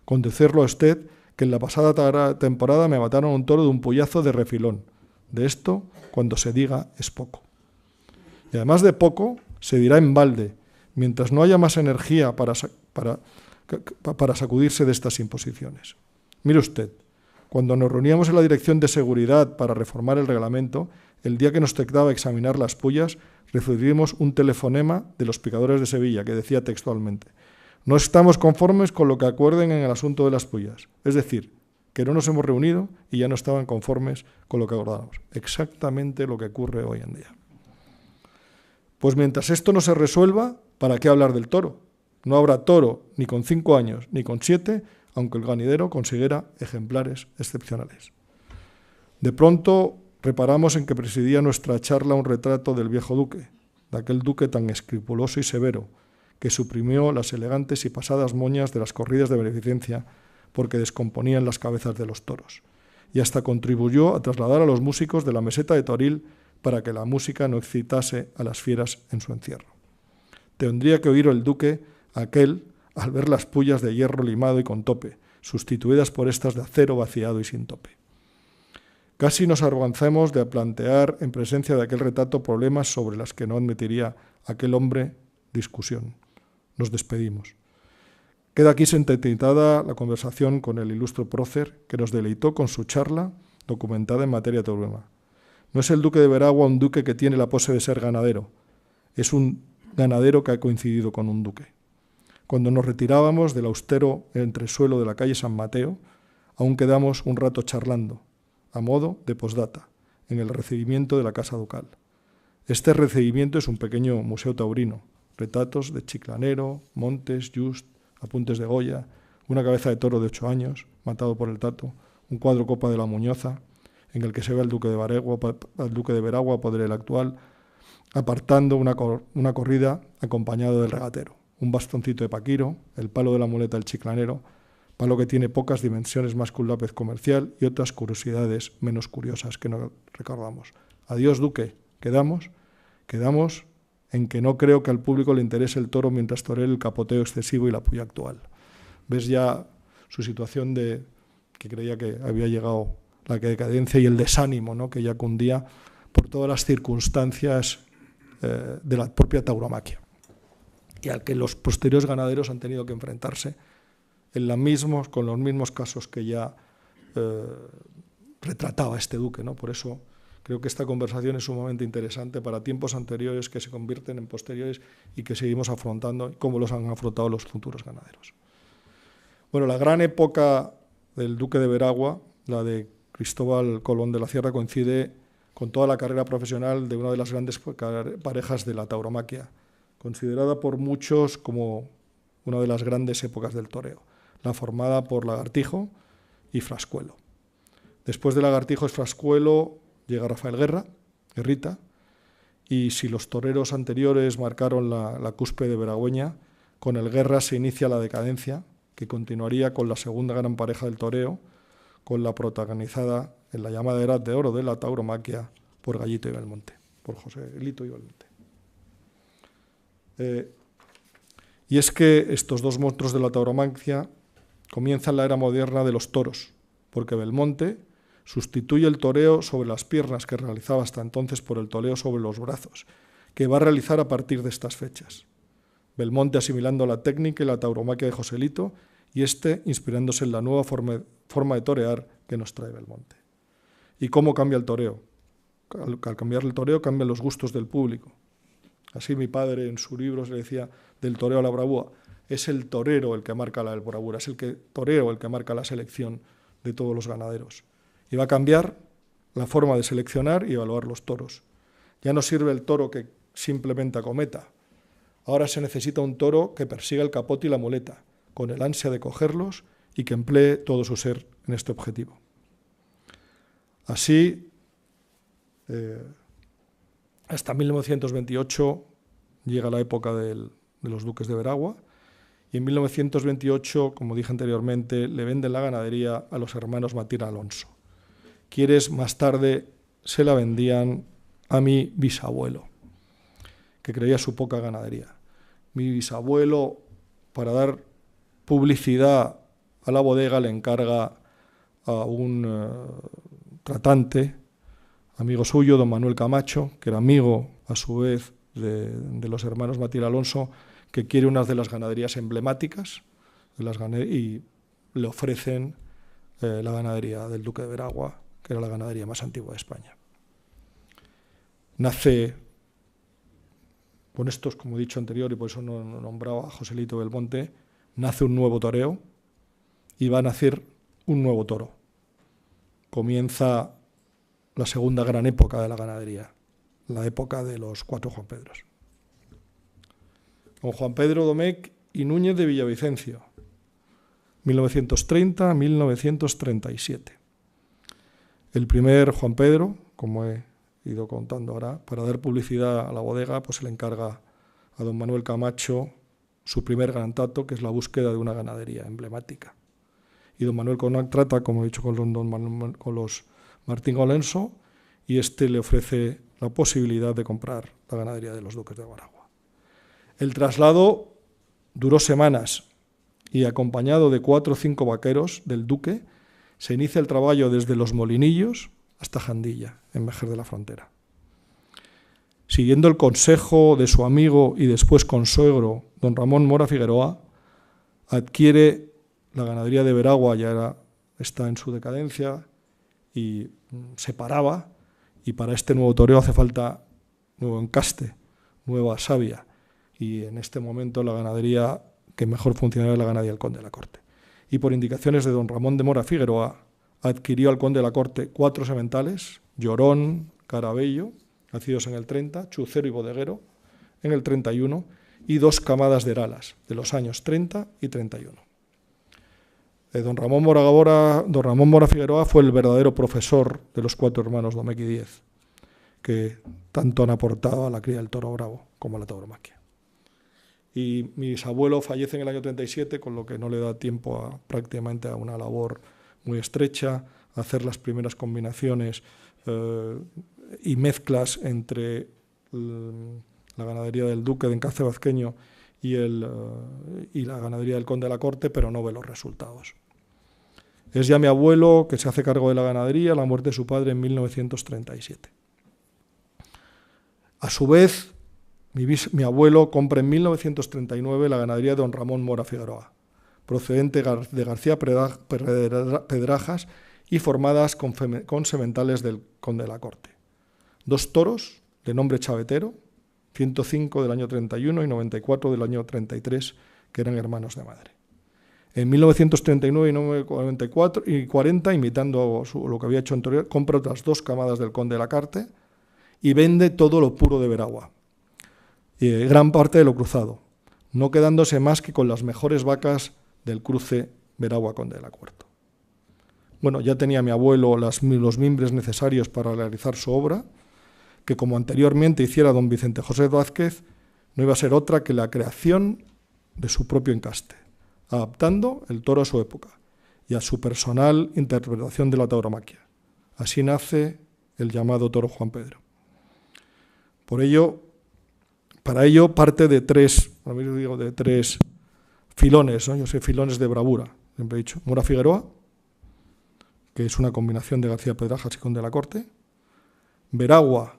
Con decirlo a usted que en la pasada temporada me mataron un toro de un puyazo de refilón. De esto, cuando se diga, es poco. Y además de poco, se dirá en balde, mientras no haya más energía para sacudirse de estas imposiciones. Mire usted, cuando nos reuníamos en la Dirección de Seguridad para reformar el reglamento, el día que nos tocaba examinar las pullas, recibimos un telefonema de los picadores de Sevilla que decía textualmente: no estamos conformes con lo que acuerden en el asunto de las pullas. Es decir, que no nos hemos reunido y ya no estaban conformes con lo que acordábamos. Exactamente lo que ocurre hoy en día. Pues mientras esto no se resuelva, ¿para qué hablar del toro? No habrá toro ni con 5 años ni con 7, aunque el ganadero consiguiera ejemplares excepcionales. De pronto reparamos en que presidía nuestra charla un retrato del viejo duque, de aquel duque tan escrupuloso y severo, que suprimió las elegantes y pasadas moñas de las corridas de beneficencia porque descomponían las cabezas de los toros, y hasta contribuyó a trasladar a los músicos de la meseta de Toril para que la música no excitase a las fieras en su encierro. Tendría que oír el duque aquel al ver las pullas de hierro limado y con tope, sustituidas por estas de acero vaciado y sin tope. Casi nos avergonzamos de plantear en presencia de aquel retrato problemas sobre los que no admitiría aquel hombre discusión. Nos despedimos. Queda aquí sintetizada la conversación con el ilustre prócer, que nos deleitó con su charla documentada en materia taurina. No es el duque de Veragua un duque que tiene la pose de ser ganadero, es un ganadero que ha coincidido con un duque. Cuando nos retirábamos del austero entresuelo de la calle San Mateo, aún quedamos un rato charlando, a modo de postdata, en el recibimiento de la Casa Ducal. Este recibimiento es un pequeño museo taurino, retratos de Chiclanero, Montes, Just, apuntes de Goya, una cabeza de toro de 8 años, matado por el Tato, un cuadro copa de la Muñoza, en el que se ve al duque de Veragua, poder el actual, apartando una corrida acompañado del regatero, un bastoncito de Paquiro, el palo de la muleta del Chiclanero, palo que tiene pocas dimensiones más que un lápiz comercial, y otras curiosidades menos curiosas que no recordamos. Adiós, duque, quedamos en que no creo que al público le interese el toro mientras toree el capoteo excesivo y la puya actual. Ves ya su situación de que creía que había llegado la decadencia y el desánimo, ¿no?, que ya cundía por todas las circunstancias de la propia tauromaquia, y al que los posteriores ganaderos han tenido que enfrentarse con los mismos casos que ya retrataba este duque, ¿no? Por eso creo que esta conversación es sumamente interesante para tiempos anteriores que se convierten en posteriores y que seguimos afrontando, como los han afrontado los futuros ganaderos. Bueno, la gran época del duque de Veragua, la de Cristóbal Colón de la Sierra, coincide con toda la carrera profesional de una de las grandes parejas de la tauromaquia, considerada por muchos como una de las grandes épocas del toreo, la formada por Lagartijo y Frascuelo. Después de Lagartijo y Frascuelo llega Rafael Guerrita, y si los toreros anteriores marcaron la cúspide veragüeña, con el Guerra se inicia la decadencia, que continuaría con la segunda gran pareja del toreo, con la protagonizada en la llamada Edad de Oro de la tauromaquia por Gallito y Belmonte, por Joselito y Belmonte. Y es que estos dos monstruos de la tauromaquia comienzan la era moderna de los toros, porque Belmonte sustituye el toreo sobre las piernas que realizaba hasta entonces por el toreo sobre los brazos, que va a realizar a partir de estas fechas. Belmonte asimilando la técnica y la tauromaquia de Joselito, y inspirándose en la nueva forma de torear que nos trae Belmonte. ¿Y cómo cambia el toreo? Al cambiar el toreo cambian los gustos del público. Así mi padre en su libro se le decía del toreo a la bravura. Es el torero el que marca la bravura, es el torero el que marca la selección de todos los ganaderos. Y va a cambiar la forma de seleccionar y evaluar los toros. Ya no sirve el toro que simplemente acometa. Ahora se necesita un toro que persiga el capote y la muleta, con el ansia de cogerlos y que emplee todo su ser en este objetivo. Así, hasta 1928 llega la época de los duques de Veragua, y en 1928, como dije anteriormente, le venden la ganadería a los hermanos Matías Alonso. Quieres, más tarde se la vendían a mi bisabuelo, que creía su poca ganadería. Mi bisabuelo, para dar publicidad a la bodega, le encarga a un tratante, amigo suyo, don Manuel Camacho, que era amigo a su vez de los hermanos Matías Alonso, que quiere una de las ganaderías emblemáticas y le ofrecen la ganadería del Duque de Veragua, que era la ganadería más antigua de España. Nace, con estos, como he dicho anterior, y por eso no nombraba a Joselito Belmonte, nace un nuevo toreo y va a nacer un nuevo toro. Comienza la segunda gran época de la ganadería, la época de los 4 Juan Pedros. Con Juan Pedro Domecq y Núñez de Villavicencio, 1930-1937. El primer Juan Pedro, como he ido contando ahora, para dar publicidad a la bodega, pues se le encarga a don Manuel Camacho su primer gran trato, que es la búsqueda de una ganadería emblemática. Y don Manuel trata, como he dicho, con los Martín Alonso, y le ofrece la posibilidad de comprar la ganadería de los Duques de Veragua. El traslado duró semanas y, acompañado de 4 o 5 vaqueros del Duque, se inicia el trabajo desde Los Molinillos hasta Jandilla, en Vejer de la Frontera. Siguiendo el consejo de su amigo y después consuegro, don Ramón Mora Figueroa, adquiere la ganadería de Veragua, está en su decadencia y se paraba, y para este nuevo toreo hace falta nuevo encaste, nueva savia, y en este momento la ganadería que mejor funcionaba es la ganadería del Conde de la Corte. Y por indicaciones de don Ramón de Mora Figueroa, adquirió al Conde de la Corte 4 sementales, Llorón, Carabello, nacidos en el 30, Chucero y Bodeguero en el 31, y 2 camadas de Heralas, de los años 30 y 31. Don Ramón Mora Figueroa fue el verdadero profesor de los 4 hermanos Domecq y Díez, que tanto han aportado a la cría del toro bravo como a la tauromaquia. Y mi bisabuelo fallece en el año 37, con lo que no le da tiempo prácticamente a una labor muy estrecha, a hacer las primeras combinaciones y mezclas entre la ganadería del Duque de Encalce Vazqueño y la ganadería del Conde de la Corte, pero no ve los resultados. Es ya mi abuelo que se hace cargo de la ganadería, la muerte de su padre en 1937. A su vez, mi abuelo compra en 1939 la ganadería de don Ramón Mora Figueroa, procedente de García Pedrajas y formadas con sementales del Conde de la Corte. 2 toros de nombre Chavetero, 105 del año 31 y 94 del año 33, que eran hermanos de madre. En 1939 y 1944 y 40, imitando lo que había hecho anterior, compra otras 2 camadas del Conde de la Corte y vende todo lo puro de Veragua, gran parte de lo cruzado, no quedándose más que con las mejores vacas del cruce Veragua-Conde de la Corte. Bueno, ya tenía mi abuelo los mimbres necesarios para realizar su obra, que como anteriormente hiciera don Vicente José Vázquez, no iba a ser otra que la creación de su propio encaste, adaptando el toro a su época y a su personal interpretación de la tauromaquia. Así nace el llamado toro Juan Pedro. Para ello parte de 3 filones, ¿no? Yo sé, filones de bravura, siempre he dicho. Mora Figueroa, que es una combinación de García Pedrajas y Conde de la Corte. Veragua,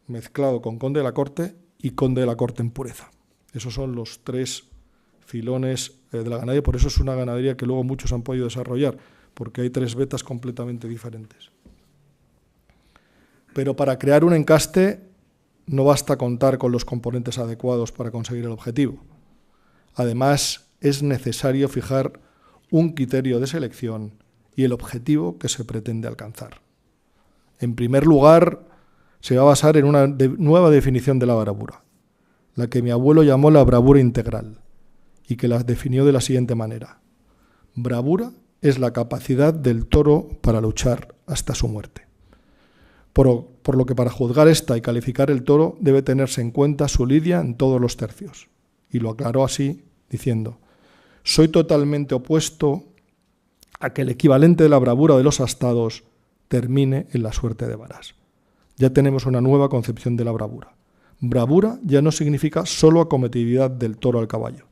mezclado con Conde de la Corte, y Conde de la Corte en pureza. Esos son los 3 filones de la ganadería, por eso es una ganadería que luego muchos han podido desarrollar, porque hay 3 vetas completamente diferentes. Pero para crear un encaste no basta contar con los componentes adecuados para conseguir el objetivo. Además, es necesario fijar un criterio de selección y el objetivo que se pretende alcanzar. En primer lugar, se va a basar en una nueva definición de la bravura, la que mi abuelo llamó la bravura integral, y que la definió de la siguiente manera. Bravura es la capacidad del toro para luchar hasta su muerte. Por lo que para juzgar esta y calificar el toro debe tenerse en cuenta su lidia en todos los tercios. Y lo aclaró así, diciendo: soy totalmente opuesto a que el equivalente de la bravura de los astados termine en la suerte de varas. Ya tenemos una nueva concepción de la bravura. Bravura ya no significa solo acometividad del toro al caballo,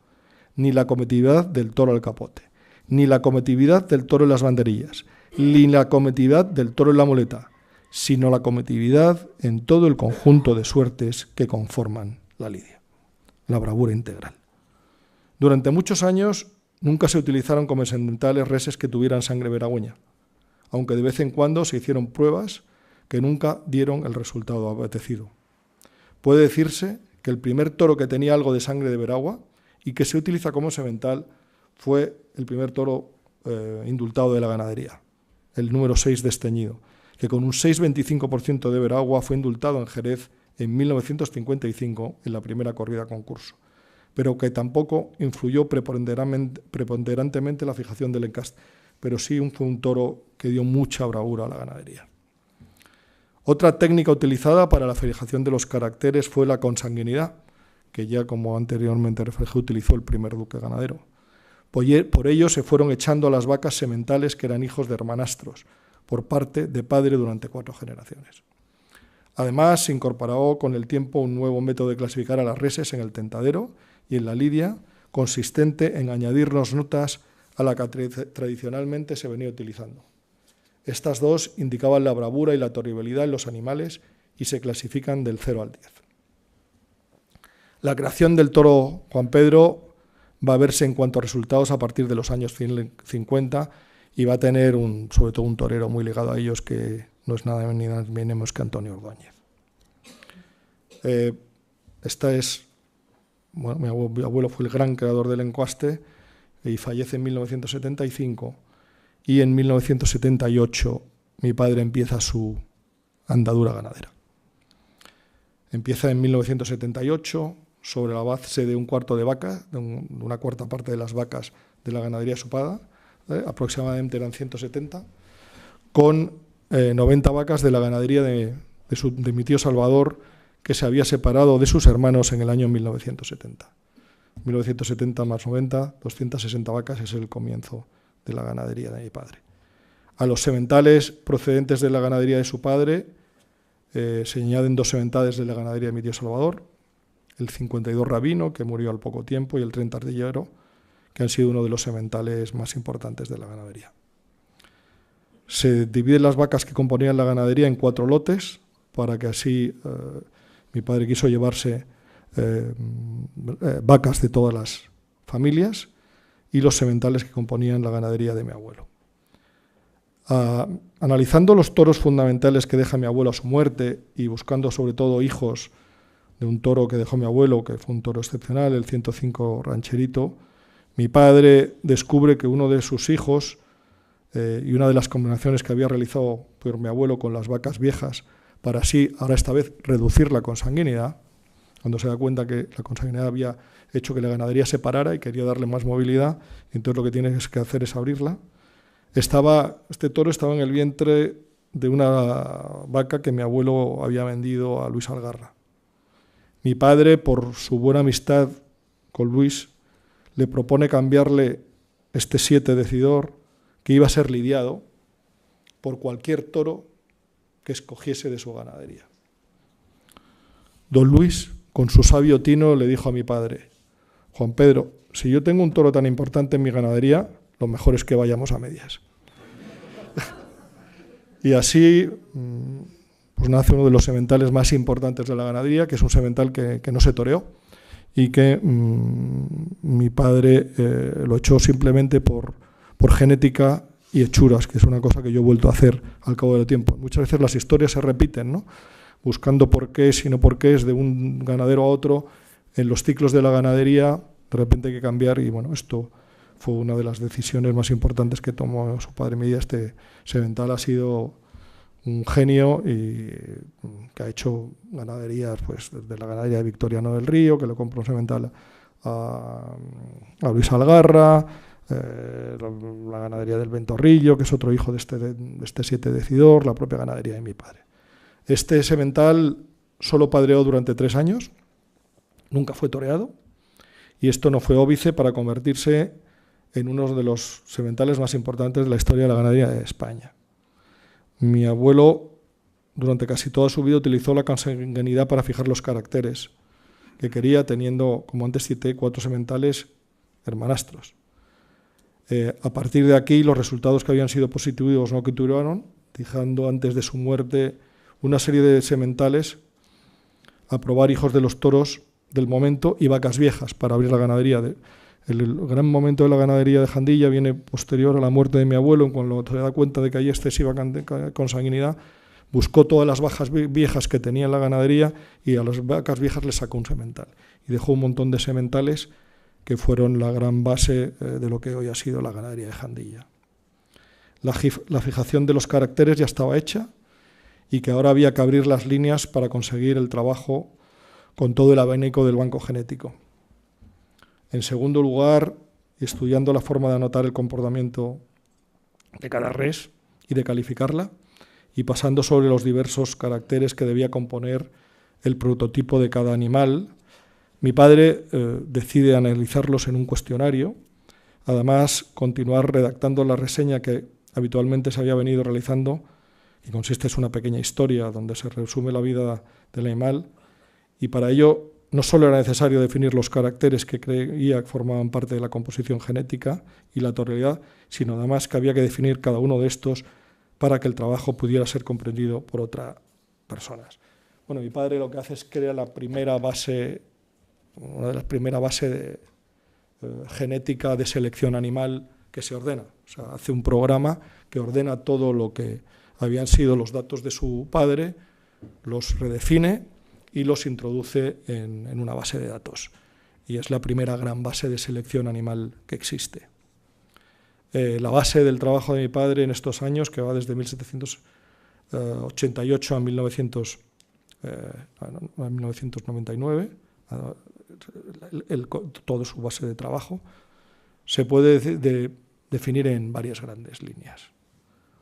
ni la acometividad del toro al capote, ni la acometividad del toro en las banderillas, ni la acometividad del toro en la muleta, sino la cometividad en todo el conjunto de suertes que conforman la lidia, la bravura integral. Durante muchos años nunca se utilizaron como sementales reses que tuvieran sangre veragüeña, aunque de vez en cuando se hicieron pruebas que nunca dieron el resultado apetecido. Puede decirse que el primer toro que tenía algo de sangre de veragua y que se utiliza como semental fue el primer toro indultado de la ganadería, el número 6 desteñido, que con un 6,25% de veragua fue indultado en Jerez en 1955 en la primera corrida concurso, pero que tampoco influyó preponderantemente la fijación del encaste, pero sí fue un toro que dio mucha bravura a la ganadería. Otra técnica utilizada para la fijación de los caracteres fue la consanguinidad, que ya como anteriormente reflejé utilizó el primer duque ganadero. Por ello se fueron echando a las vacas sementales que eran hijos de hermanastros, por parte de padre durante 4 generaciones. Además, se incorporó con el tiempo un nuevo método de clasificar a las reses en el tentadero y en la lidia, consistente en añadirnos notas a la que tradicionalmente se venía utilizando. Estas dos indicaban la bravura y la terribilidad en los animales y se clasifican del 0 al 10. La creación del toro Juan Pedro va a verse en cuanto a resultados a partir de los años 50 y va a tener sobre todo un torero muy ligado a ellos que no es nada ni nada menos que Antonio Ordóñez. Mi abuelo fue el gran creador del encuaste y fallece en 1975 y en 1978 mi padre empieza su andadura ganadera. Empieza en 1978 sobre la base de un cuarto de vaca, de una cuarta parte de las vacas de la ganadería Supada, aproximadamente eran 170, con 90 vacas de la ganadería de mi tío Salvador, que se había separado de sus hermanos en el año 1970. 1970 más 90, 260 vacas es el comienzo de la ganadería de mi padre. A los sementales procedentes de la ganadería de su padre se añaden 2 sementales de la ganadería de mi tío Salvador, el 52 Rabino, que murió al poco tiempo, y el 30 Ardillero, que han sido uno de los sementales más importantes de la ganadería. Se dividen las vacas que componían la ganadería en 4 lotes, para que así mi padre quiso llevarse vacas de todas las familias y los sementales que componían la ganadería de mi abuelo. Analizando los toros fundamentales que deja mi abuelo a su muerte y buscando sobre todo hijos de un toro que dejó mi abuelo, que fue un toro excepcional, el 105 Rancherito, mi padre descubre que uno de sus hijos y una de las combinaciones que había realizado por mi abuelo con las vacas viejas para así, ahora esta vez, reducir la consanguinidad, cuando se da cuenta que la consanguinidad había hecho que la ganadería se parara y quería darle más movilidad, y entonces lo que tienes que hacer es abrirla. Este toro estaba en el vientre de una vaca que mi abuelo había vendido a Luis Algarra. Mi padre, por su buena amistad con Luis, le propone cambiarle este 7 decidor, que iba a ser lidiado, por cualquier toro que escogiese de su ganadería. Don Luis, con su sabio tino, le dijo a mi padre: Juan Pedro, si yo tengo un toro tan importante en mi ganadería, lo mejor es que vayamos a medias. Y así pues nace uno de los sementales más importantes de la ganadería, que es un semental que no se toreó y que mi padre lo echó simplemente por genética y hechuras, que es una cosa que yo he vuelto a hacer al cabo del tiempo. Muchas veces las historias se repiten, ¿no? Buscando por qué, sino por qué es de un ganadero a otro. En los ciclos de la ganadería, de repente hay que cambiar, y bueno, esto fue una de las decisiones más importantes que tomó su padre. Este semental ha sido un genio y que ha hecho ganaderías, pues desde la ganadería de Victoriano del Río, que le compró un semental a Luis Algarra, la ganadería del Ventorrillo, que es otro hijo de este 7 decidor, la propia ganadería de mi padre. Este semental solo padreó durante 3 años, nunca fue toreado, y esto no fue óbice para convertirse en uno de los sementales más importantes de la historia de la ganadería de España. Mi abuelo, durante casi toda su vida, utilizó la consanguinidad para fijar los caracteres que quería, teniendo, como antes cité, 4 sementales hermanastros. A partir de aquí, los resultados que habían sido positivos no continuaron, dejando antes de su muerte una serie de sementales a probar hijos de los toros del momento y vacas viejas para abrir la ganadería. El gran momento de la ganadería de Jandilla viene posterior a la muerte de mi abuelo, cuando se da cuenta de que hay excesiva consanguinidad, buscó todas las vacas viejas que tenía en la ganadería y a las vacas viejas les sacó un semental. Y dejó un montón de sementales que fueron la gran base de lo que hoy ha sido la ganadería de Jandilla. La fijación de los caracteres ya estaba hecha y que ahora había que abrir las líneas para conseguir el trabajo con todo el abanico del banco genético. En segundo lugar, estudiando la forma de anotar el comportamiento de cada res y de calificarla, y pasando sobre los diversos caracteres que debía componer el prototipo de cada animal, mi padre decide analizarlos en un cuestionario, además continuar redactando la reseña que habitualmente se había venido realizando, y consiste en una pequeña historia donde se resume la vida del animal, y para ello no solo era necesario definir los caracteres que creía que formaban parte de la composición genética y la tonalidad, sino además que había que definir cada uno de estos para que el trabajo pudiera ser comprendido por otras personas. Bueno, mi padre lo que hace es crear la primera base, una de las primeras bases genética de selección animal que se ordena. O sea, hace un programa que ordena todo lo que habían sido los datos de su padre, los redefine y los introduce en una base de datos. Y es la primera gran base de selección animal que existe. La base del trabajo de mi padre en estos años, que va desde 1788 a 1999, toda su base de trabajo, se puede definir en varias grandes líneas.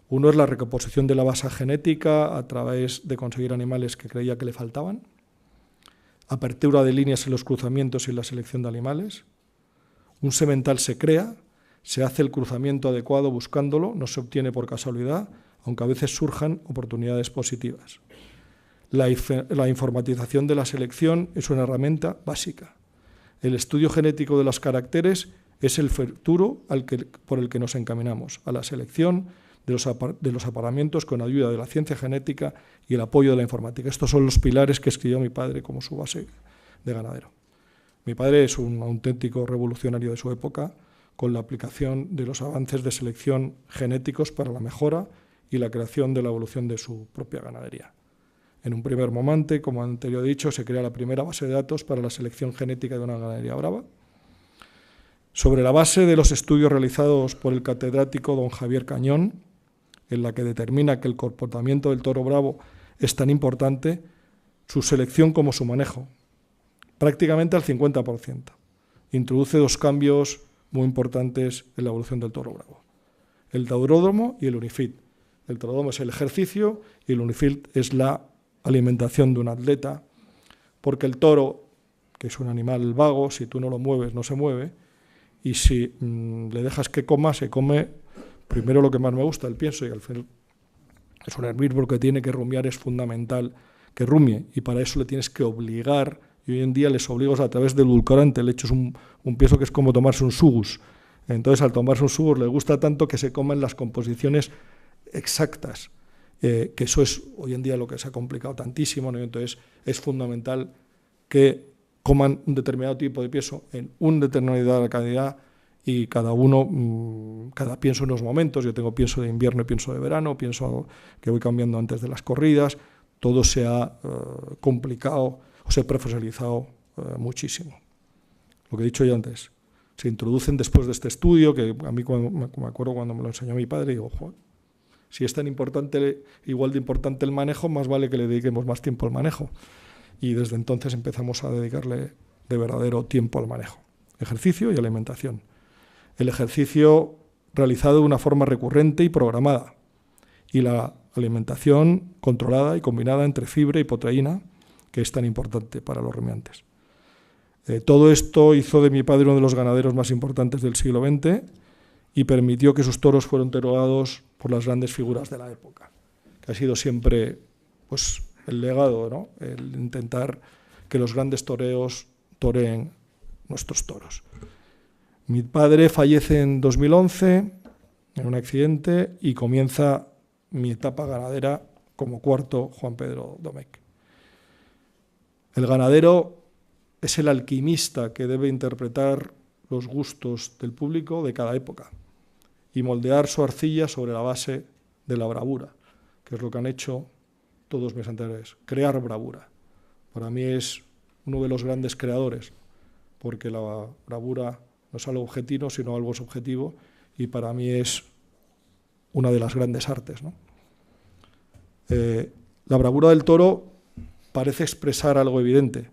Uno es la recomposición de la base genética a través de conseguir animales que creía que le faltaban, apertura de líneas en los cruzamientos y la selección de animales. Un semental se crea, se hace el cruzamiento adecuado buscándolo, no se obtiene por casualidad, aunque a veces surjan oportunidades positivas. La informatización de la selección es una herramienta básica. El estudio genético de los caracteres es el futuro por el que nos encaminamos, a la selección de los apareamientos con ayuda de la ciencia genética y el apoyo de la informática. Estos son los pilares que escribió mi padre como su base de ganadero. Mi padre es un auténtico revolucionario de su época, con la aplicación de los avances de selección genéticos para la mejora y la creación de la evolución de su propia ganadería. En un primer momento, como anterior he dicho, se crea la primera base de datos para la selección genética de una ganadería brava. Sobre la base de los estudios realizados por el catedrático don Javier Cañón, en la que determina que el comportamiento del toro bravo es tan importante, su selección como su manejo, prácticamente al 50%. Introduce dos cambios muy importantes en la evolución del toro bravo: el tauródromo y el unifit. El tauródromo es el ejercicio y el unifit es la alimentación de un atleta, porque el toro, que es un animal vago, si tú no lo mueves no se mueve, y si le dejas que coma, se come primero lo que más me gusta, el pienso, y al final es un herbívoro que tiene que rumiar, es fundamental que rumie, y para eso le tienes que obligar. Y hoy en día les obligo a través del edulcorante, le echas un pienso que es como tomarse un sugus. Entonces, al tomarse un sugus les gusta tanto que se comen las composiciones exactas, que eso es hoy en día lo que se ha complicado tantísimo, ¿no? Entonces, es fundamental que coman un determinado tipo de pienso en una determinada cantidad y cada pienso en unos momentos. Yo tengo pienso de invierno y pienso de verano, pienso que voy cambiando antes de las corridas. Todo se ha complicado o se ha profesionalizado muchísimo. Lo que he dicho ya antes, se introducen después de este estudio, que a mí me acuerdo cuando me lo enseñó mi padre, digo, joder, si es tan importante, igual de importante el manejo, más vale que le dediquemos más tiempo al manejo. Y desde entonces empezamos a dedicarle de verdadero tiempo al manejo. Ejercicio y alimentación. El ejercicio realizado de una forma recurrente y programada. Y la alimentación controlada y combinada entre fibra y proteína, que es tan importante para los rumiantes. Todo esto hizo de mi padre uno de los ganaderos más importantes del siglo XX y permitió que sus toros fueran toreados por las grandes figuras de la época, que ha sido siempre pues, el legado, ¿no? El intentar que los grandes toreos toreen nuestros toros. Mi padre fallece en 2011 en un accidente y comienza mi etapa ganadera como cuarto Juan Pedro Domecq. El ganadero es el alquimista que debe interpretar los gustos del público de cada época y moldear su arcilla sobre la base de la bravura, que es lo que han hecho todos mis anteriores, crear bravura. Para mí es uno de los grandes creadores, porque la bravura no es algo objetivo, sino algo subjetivo, y para mí es una de las grandes artes, ¿no? La bravura del toro parece expresar algo evidente,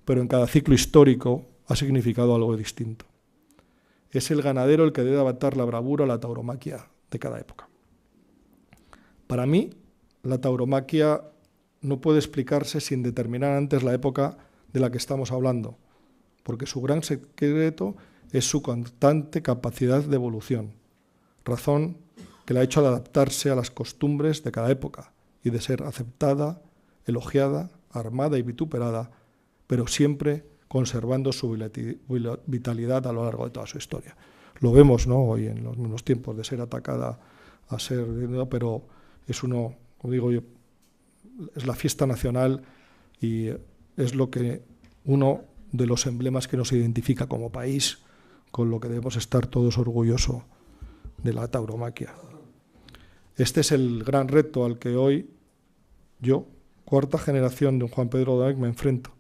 pero en cada ciclo histórico ha significado algo distinto. Es el ganadero el que debe adaptar la bravura a la tauromaquia de cada época. Para mí, la tauromaquia no puede explicarse sin determinar antes la época de la que estamos hablando, porque su gran secreto es su constante capacidad de evolución, razón que la ha hecho adaptarse a las costumbres de cada época y de ser aceptada, elogiada, armada y vituperada, pero siempre conservando su vitalidad a lo largo de toda su historia. Lo vemos, ¿no?, hoy en los mismos tiempos, de ser atacada a ser, pero es uno, como digo yo, es la fiesta nacional y es lo que uno de los emblemas que nos identifica como país, con lo que debemos estar todos orgullosos de la tauromaquia. Este es el gran reto al que hoy yo, cuarta generación de un Juan Pedro Domecq, me enfrento,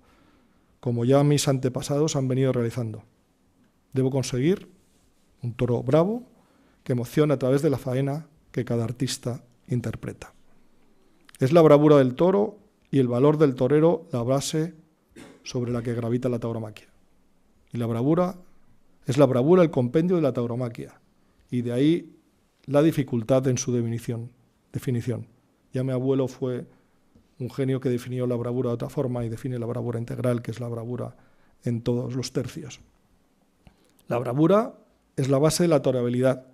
como ya mis antepasados han venido realizando. Debo conseguir un toro bravo que emocione a través de la faena que cada artista interpreta. Es la bravura del toro y el valor del torero la base sobre la que gravita la tauromaquia. Y la bravura es la bravura el compendio de la tauromaquia, y de ahí la dificultad en su definición. Ya mi abuelo fue un genio que definió la bravura de otra forma y define la bravura integral, que es la bravura en todos los tercios. La bravura es la base de la toreabilidad,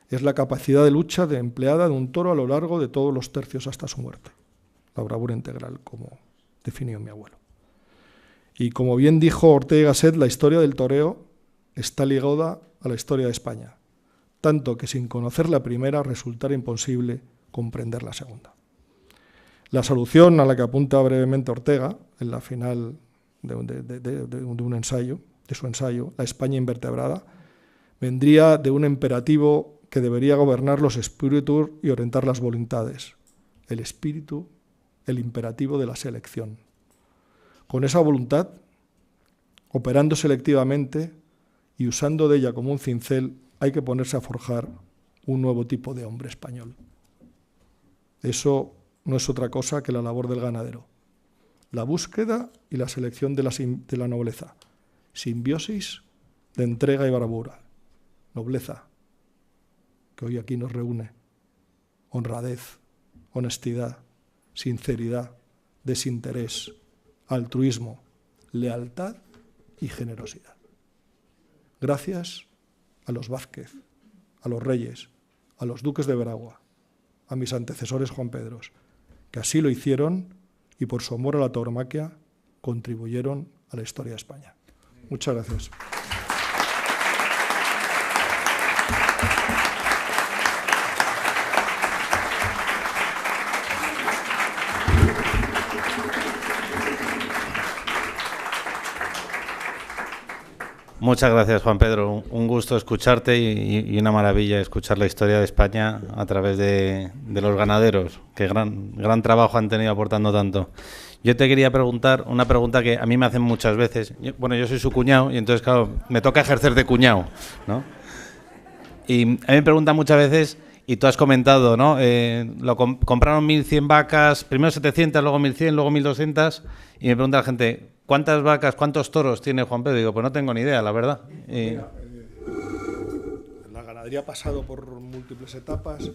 es la capacidad de lucha empleada de un toro a lo largo de todos los tercios hasta su muerte. La bravura integral, como definió mi abuelo. Y como bien dijo Ortega y Gasset, la historia del toreo está ligada a la historia de España, tanto que sin conocer la primera resultará imposible comprender la segunda. La solución a la que apunta brevemente Ortega, en la final de un ensayo, de su ensayo, La España invertebrada, vendría de un imperativo que debería gobernar los espíritus y orientar las voluntades. El espíritu, el imperativo de la selección. Con esa voluntad, operando selectivamente y usando de ella como un cincel, hay que ponerse a forjar un nuevo tipo de hombre español. Eso no es otra cosa que la labor del ganadero. La búsqueda y la selección de la nobleza. Simbiosis de entrega y bravura. Nobleza, que hoy aquí nos reúne. Honradez, honestidad, sinceridad, desinterés, altruismo, lealtad y generosidad. Gracias a los Vázquez, a los reyes, a los duques de Veragua, a mis antecesores Juan Pedros, que así lo hicieron y por su amor a la tauromaquia contribuyeron a la historia de España. Muchas gracias. Muchas gracias, Juan Pedro. Un gusto escucharte y una maravilla escuchar la historia de España a través de los ganaderos, que gran trabajo han tenido aportando tanto. Yo te quería preguntar una pregunta que a mí me hacen muchas veces. Yo soy su cuñado y entonces, claro, me toca ejercer de cuñado, ¿no? Y a mí me preguntan muchas veces, y tú has comentado, ¿no? Compraron 1.100 vacas, primero 700, luego 1.100, luego 1.200, y me pregunta la gente, ¿cuántas vacas, cuántos toros tiene Juan Pedro? Y digo, pues no tengo ni idea, la verdad. La ganadería ha pasado por múltiples etapas.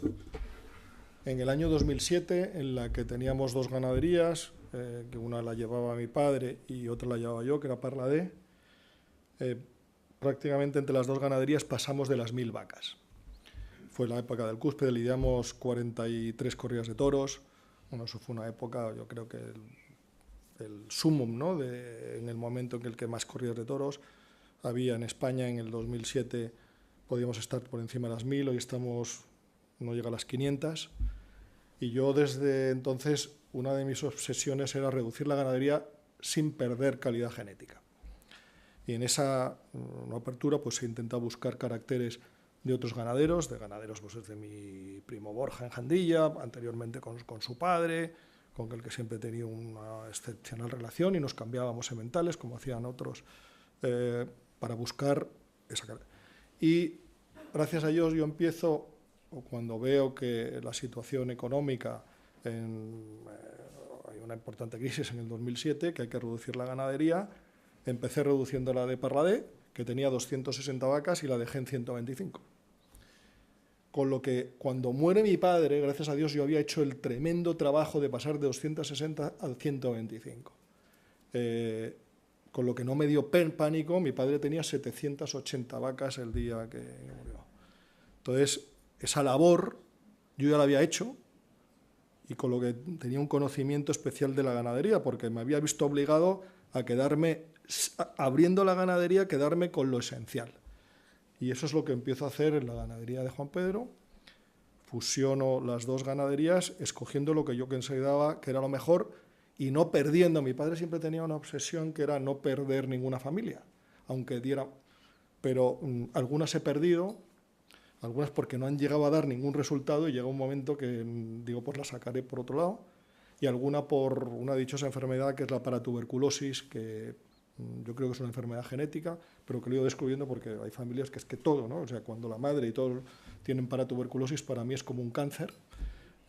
En el año 2007, en la que teníamos dos ganaderías, que una la llevaba mi padre y otra la llevaba yo, que era Parladé, prácticamente entre las dos ganaderías pasamos de las 1.000 vacas. Fue la época del cúspide, lidiamos 43 corridas de toros. Bueno, eso fue una época, yo creo que el sumum, ¿no? En el momento en el que más corridas de toros había en España. En el 2007 podíamos estar por encima de las 1.000, hoy no llega a las 500. Y yo desde entonces, una de mis obsesiones era reducir la ganadería sin perder calidad genética. Y en esa apertura pues se intenta buscar caracteres de otros ganaderos, pues desde mi primo Borja en Jandilla, anteriormente con su padre, con el que siempre he tenido una excepcional relación y nos cambiábamos sementales, como hacían otros, para buscar esa calidad. Y gracias a Dios yo empiezo, cuando veo que la situación económica, hay una importante crisis en el 2007, que hay que reducir la ganadería, empecé reduciendo la de Parladé, que tenía 260 vacas, y la dejé en 125. Con lo que cuando muere mi padre, gracias a Dios, yo había hecho el tremendo trabajo de pasar de 260 a 125. Con lo que no me dio pánico, mi padre tenía 780 vacas el día que murió. Entonces, esa labor yo ya la había hecho, y con lo que tenía un conocimiento especial de la ganadería, porque me había visto obligado a quedarme, abriendo la ganadería, quedarme con lo esencial. Y eso es lo que empiezo a hacer en la ganadería de Juan Pedro. Fusiono las dos ganaderías, escogiendo lo que yo consideraba que era lo mejor y no perdiendo. Mi padre siempre tenía una obsesión que era no perder ninguna familia, aunque diera... Pero algunas he perdido, algunas porque no han llegado a dar ningún resultado, y llega un momento que digo, pues las sacaré por otro lado, y alguna por una dichosa enfermedad que es la paratuberculosis, que yo creo que es una enfermedad genética, pero que lo he ido descubriendo porque hay familias que es que todo, ¿no? O sea, cuando la madre y todos tienen paratuberculosis, para mí es como un cáncer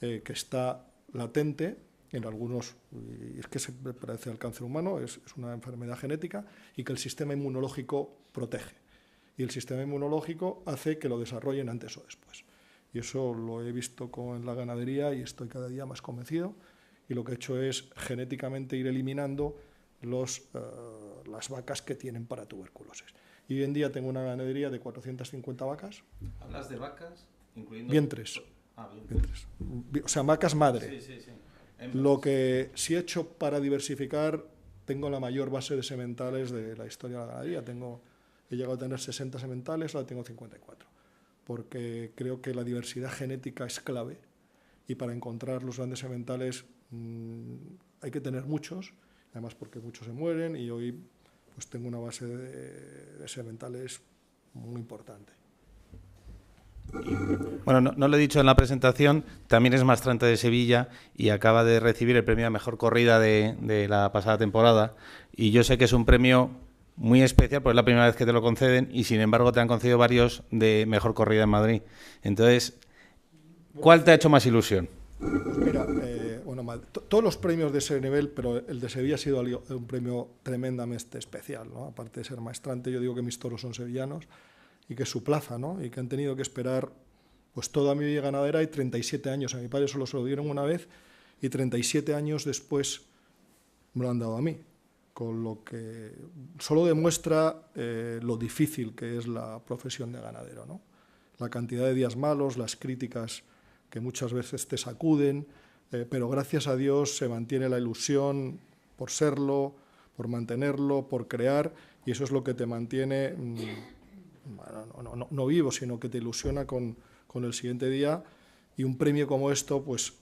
que está latente en algunos, y es que se parece al cáncer humano, es una enfermedad genética, y que el sistema inmunológico protege. Y el sistema inmunológico hace que lo desarrollen antes o después. Y eso lo he visto en la ganadería y estoy cada día más convencido. Y lo que he hecho es genéticamente ir eliminando las vacas que tienen paratuberculosis. Y hoy en día tengo una ganadería de 450 vacas. ¿Hablas de vacas? Incluyendo... Vientres. Vientres. O sea, vacas madre. Sí. Lo que sí he hecho para diversificar, tengo la mayor base de sementales de la historia de la ganadería. He llegado a tener 60 sementales, ahora tengo 54. Porque creo que la diversidad genética es clave, y para encontrar los grandes sementales hay que tener muchos, además porque muchos se mueren, y hoy pues tengo una base de sementales muy importante. Bueno, no lo he dicho en la presentación, también es maestrante de Sevilla y acaba de recibir el premio a Mejor Corrida de la pasada temporada, y yo sé que es un premio muy especial porque es la primera vez que te lo conceden, y sin embargo te han concedido varios de Mejor Corrida en Madrid. Entonces, ¿cuál te ha hecho más ilusión? Pues mira, todos los premios de ese nivel, pero el de Sevilla ha sido un premio tremendamente especial, ¿no? Aparte de ser maestrante, yo digo que mis toros son sevillanos y que es su plaza, ¿no? Y que han tenido que esperar pues toda mi vida ganadera y 37 años. A mi padre solo se lo dieron una vez y 37 años después me lo han dado a mí, con lo que solo demuestra lo difícil que es la profesión de ganadero, ¿no? La cantidad de días malos, las críticas que muchas veces te sacuden, pero gracias a Dios se mantiene la ilusión por serlo, por mantenerlo, por crear, y eso es lo que te mantiene, no vivo, sino que te ilusiona con el siguiente día, y un premio como esto pues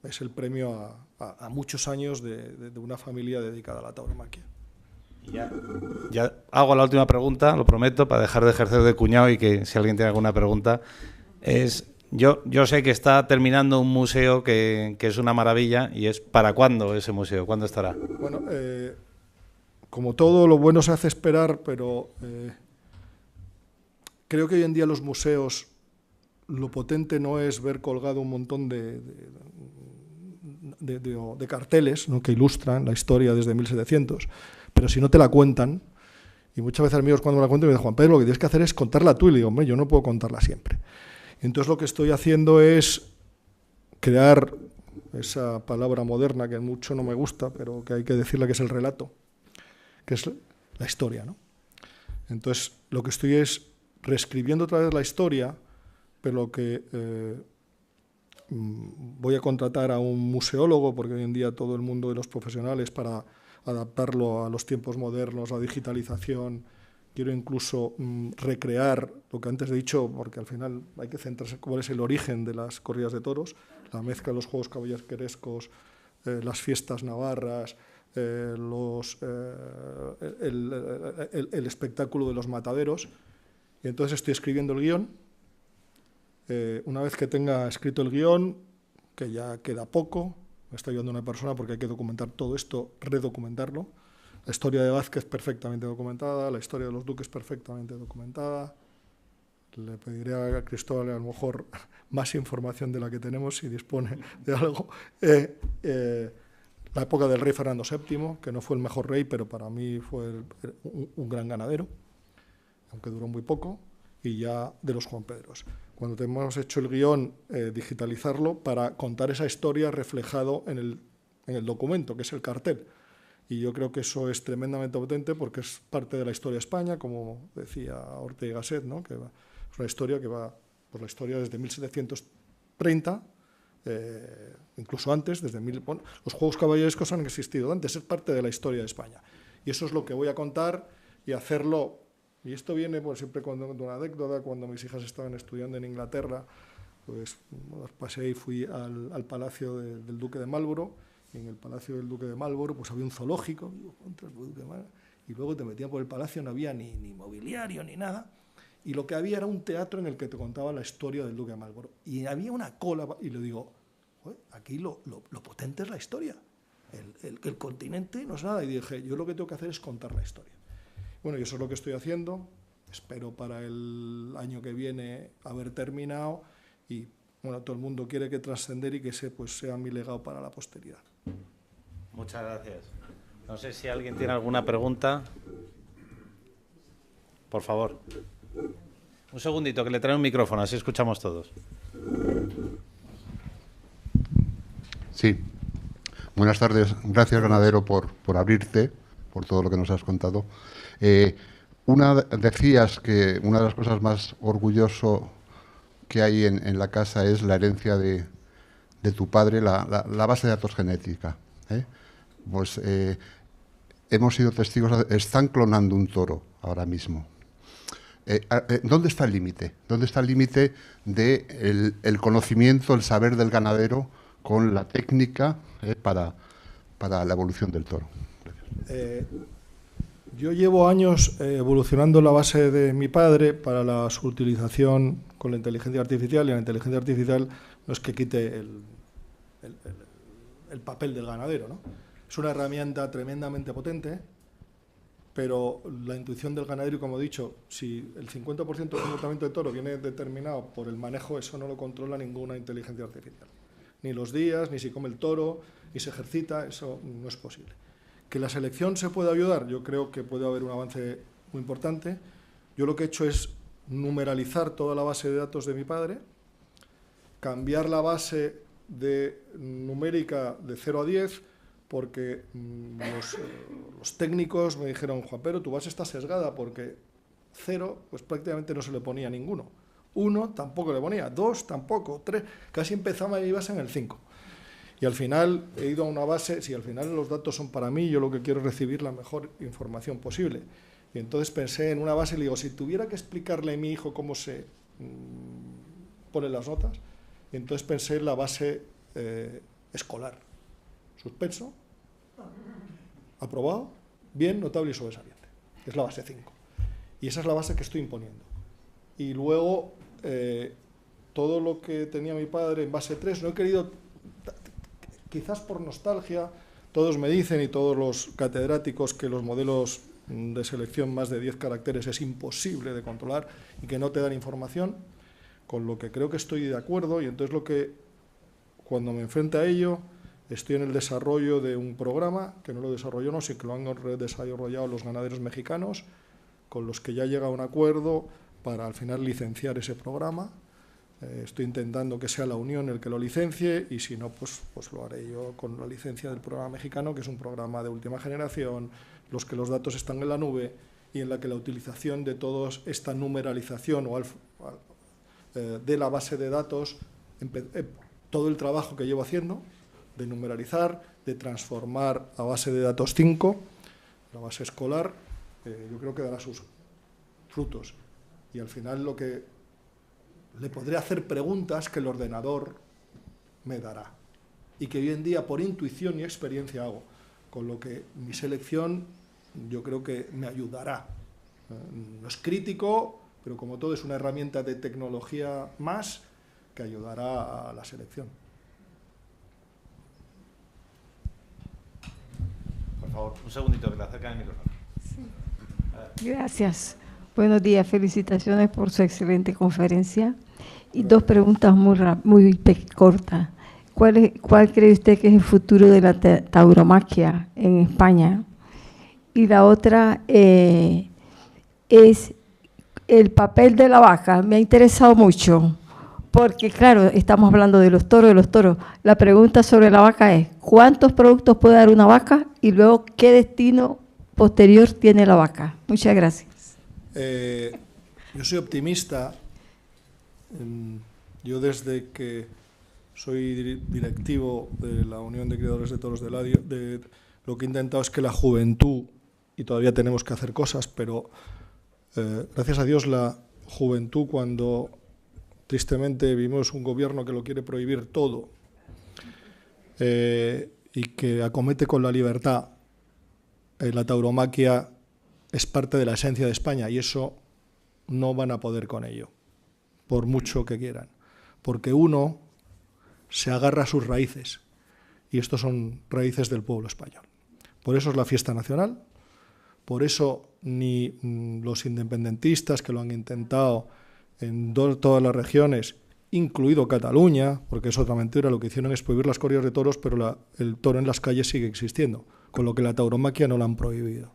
es el premio a muchos años de una familia dedicada a la tauromaquia. Ya hago la última pregunta, lo prometo, para dejar de ejercer de cuñado y que si alguien tiene alguna pregunta. Yo sé que está terminando un museo que es una maravilla, y es ¿para cuándo ese museo? ¿Cuándo estará? Bueno, como todo lo bueno se hace esperar, pero creo que hoy en día los museos, lo potente no es ver colgado un montón de carteles, ¿no?, que ilustran la historia desde 1700, pero si no te la cuentan, y muchas veces amigos cuando me la cuentan me dicen, Juan Pedro, lo que tienes que hacer es contarla tú, y le digo, hombre, yo no puedo contarla siempre. Entonces lo que estoy haciendo es crear esa palabra moderna que mucho no me gusta, pero que hay que decirle que es el relato, que es la historia, ¿no? Entonces lo que estoy es reescribiendo otra vez la historia, pero lo que voy a contratar a un museólogo, porque hoy en día todo el mundo de los profesionales, para adaptarlo a los tiempos modernos, la digitalización quiero incluso recrear lo que antes he dicho, porque al final hay que centrarse en cuál es el origen de las corridas de toros, la mezcla de los juegos caballerescos, las fiestas navarras, el espectáculo de los mataderos. Y entonces estoy escribiendo el guión. Una vez que tenga escrito el guión, que ya queda poco, me está ayudando una persona porque hay que documentar todo esto, redocumentarlo. La historia de Vázquez perfectamente documentada, la historia de los duques perfectamente documentada. Le pediré a Cristóbal a lo mejor más información de la que tenemos si dispone de algo. La época del rey Fernando VII, que no fue el mejor rey, pero para mí fue un gran ganadero, aunque duró muy poco, y ya de los Juan Pedros. Cuando tenemos hecho el guión, digitalizarlo para contar esa historia reflejado en el documento, que es el cartel. Y yo creo que eso es tremendamente potente porque es parte de la historia de España, como decía Ortega y Gasset, ¿no? Que es una historia que va por la historia desde 1730, incluso antes, bueno, los juegos caballerescos han existido antes, es parte de la historia de España. Y eso es lo que voy a contar y hacerlo. Y esto viene, pues siempre cuando una anécdota, cuando mis hijas estaban estudiando en Inglaterra, pues las pasé y fui al palacio del duque de Marlborough. Y en el palacio del duque de Marlborough pues había un zoológico, y luego te metían por el palacio, no había ni mobiliario ni nada, y lo que había era un teatro en el que te contaba la historia del duque de Marlborough. Y había una cola, y le digo, aquí lo potente es la historia, el continente no es nada. Y dije, yo lo que tengo que hacer es contar la historia. Bueno, y eso es lo que estoy haciendo. Espero para el año que viene haber terminado y bueno, todo el mundo quiere que trascender y que ese pues sea mi legado para la posteridad. Muchas gracias. No sé si alguien tiene alguna pregunta. Por favor. Un segundito, que le trae un micrófono, así escuchamos todos. Sí. Buenas tardes. Gracias, ganadero, por abrirte, por todo lo que nos has contado. Decías que una de las cosas más orgulloso que hay en la casa es la herencia de tu padre, la base de datos genética. Pues hemos sido testigos, están clonando un toro ahora mismo. ¿Dónde está el límite? ¿Dónde está el límite del conocimiento, el saber del ganadero con la técnica para la evolución del toro? Yo llevo años evolucionando la base de mi padre para su utilización con la inteligencia artificial, y la inteligencia artificial no es que quite el papel del ganadero, ¿no? Es una herramienta tremendamente potente, pero la intuición del ganadero, y como he dicho, si el 50% del comportamiento del toro viene determinado por el manejo, eso no lo controla ninguna inteligencia artificial. Ni los días, ni si come el toro, ni se ejercita, eso no es posible. ¿Que la selección se puede ayudar? Yo creo que puede haber un avance muy importante. Yo lo que he hecho es numeralizar toda la base de datos de mi padre, cambiar la base numérica de 0 a 10, porque los técnicos me dijeron, Juan Pedro, tu base está sesgada porque 0 pues prácticamente no se le ponía ninguno. 1 tampoco le ponía, 2 tampoco, 3, casi empezaba mi base en el 5. Y al final he ido a una base, si al final los datos son para mí, yo lo que quiero es recibir la mejor información posible. Y entonces pensé en una base y le digo, si tuviera que explicarle a mi hijo cómo se ponen las notas, y entonces pensé en la base escolar. Suspenso, aprobado, bien, notable y sobresaliente. Es la base 5. Y esa es la base que estoy imponiendo. Y luego, todo lo que tenía mi padre en base 3, no he querido... Quizás por nostalgia, todos me dicen, y todos los catedráticos, que los modelos de selección más de 10 caracteres es imposible de controlar y que no te dan información, con lo que creo que estoy de acuerdo. Y entonces cuando me enfrento a ello, estoy en el desarrollo de un programa, que no lo desarrolló, sino que lo han desarrollado los ganaderos mexicanos, con los que ya llega a un acuerdo para al final licenciar ese programa. Estoy intentando que sea la Unión el que lo licencie, y si no, pues lo haré yo con la licencia del programa mexicano, que es un programa de última generación, los datos están en la nube, y en la que la utilización de toda esta numeralización de la base de datos, todo el trabajo que llevo haciendo, de numeralizar, de transformar a base de datos 5, la base escolar, yo creo que dará sus frutos. Y al final lo que le podré hacer preguntas que el ordenador me dará y que hoy en día por intuición y experiencia hago, con lo que mi selección yo creo que me ayudará. No es crítico, pero como todo es una herramienta de tecnología más que ayudará a la selección. Por favor, un segundito que le acercan el micrófono. Sí. Gracias. Buenos días, felicitaciones por su excelente conferencia. Y dos preguntas muy cortas. ¿Cuál cree usted que es el futuro de la tauromaquia en España? Y la otra es el papel de la vaca. Me ha interesado mucho, porque claro, estamos hablando de los toros. La pregunta sobre la vaca es, ¿cuántos productos puede dar una vaca? Y luego, ¿qué destino posterior tiene la vaca? Muchas gracias. Yo soy optimista. Yo desde que soy directivo de la Unión de Criadores de Toros de Ladio, lo que he intentado es que la juventud, y todavía tenemos que hacer cosas, pero gracias a Dios la juventud, cuando tristemente vimos un gobierno que lo quiere prohibir todo y que acomete con la libertad, la tauromaquia es parte de la esencia de España y eso no van a poder con ello, por mucho que quieran, porque uno se agarra a sus raíces y estos son raíces del pueblo español. Por eso es la fiesta nacional, por eso ni los independentistas que lo han intentado en todas las regiones, incluido Cataluña, porque es otra mentira, lo que hicieron es prohibir las corridas de toros, pero el toro en las calles sigue existiendo, con lo que la tauromaquia no la han prohibido.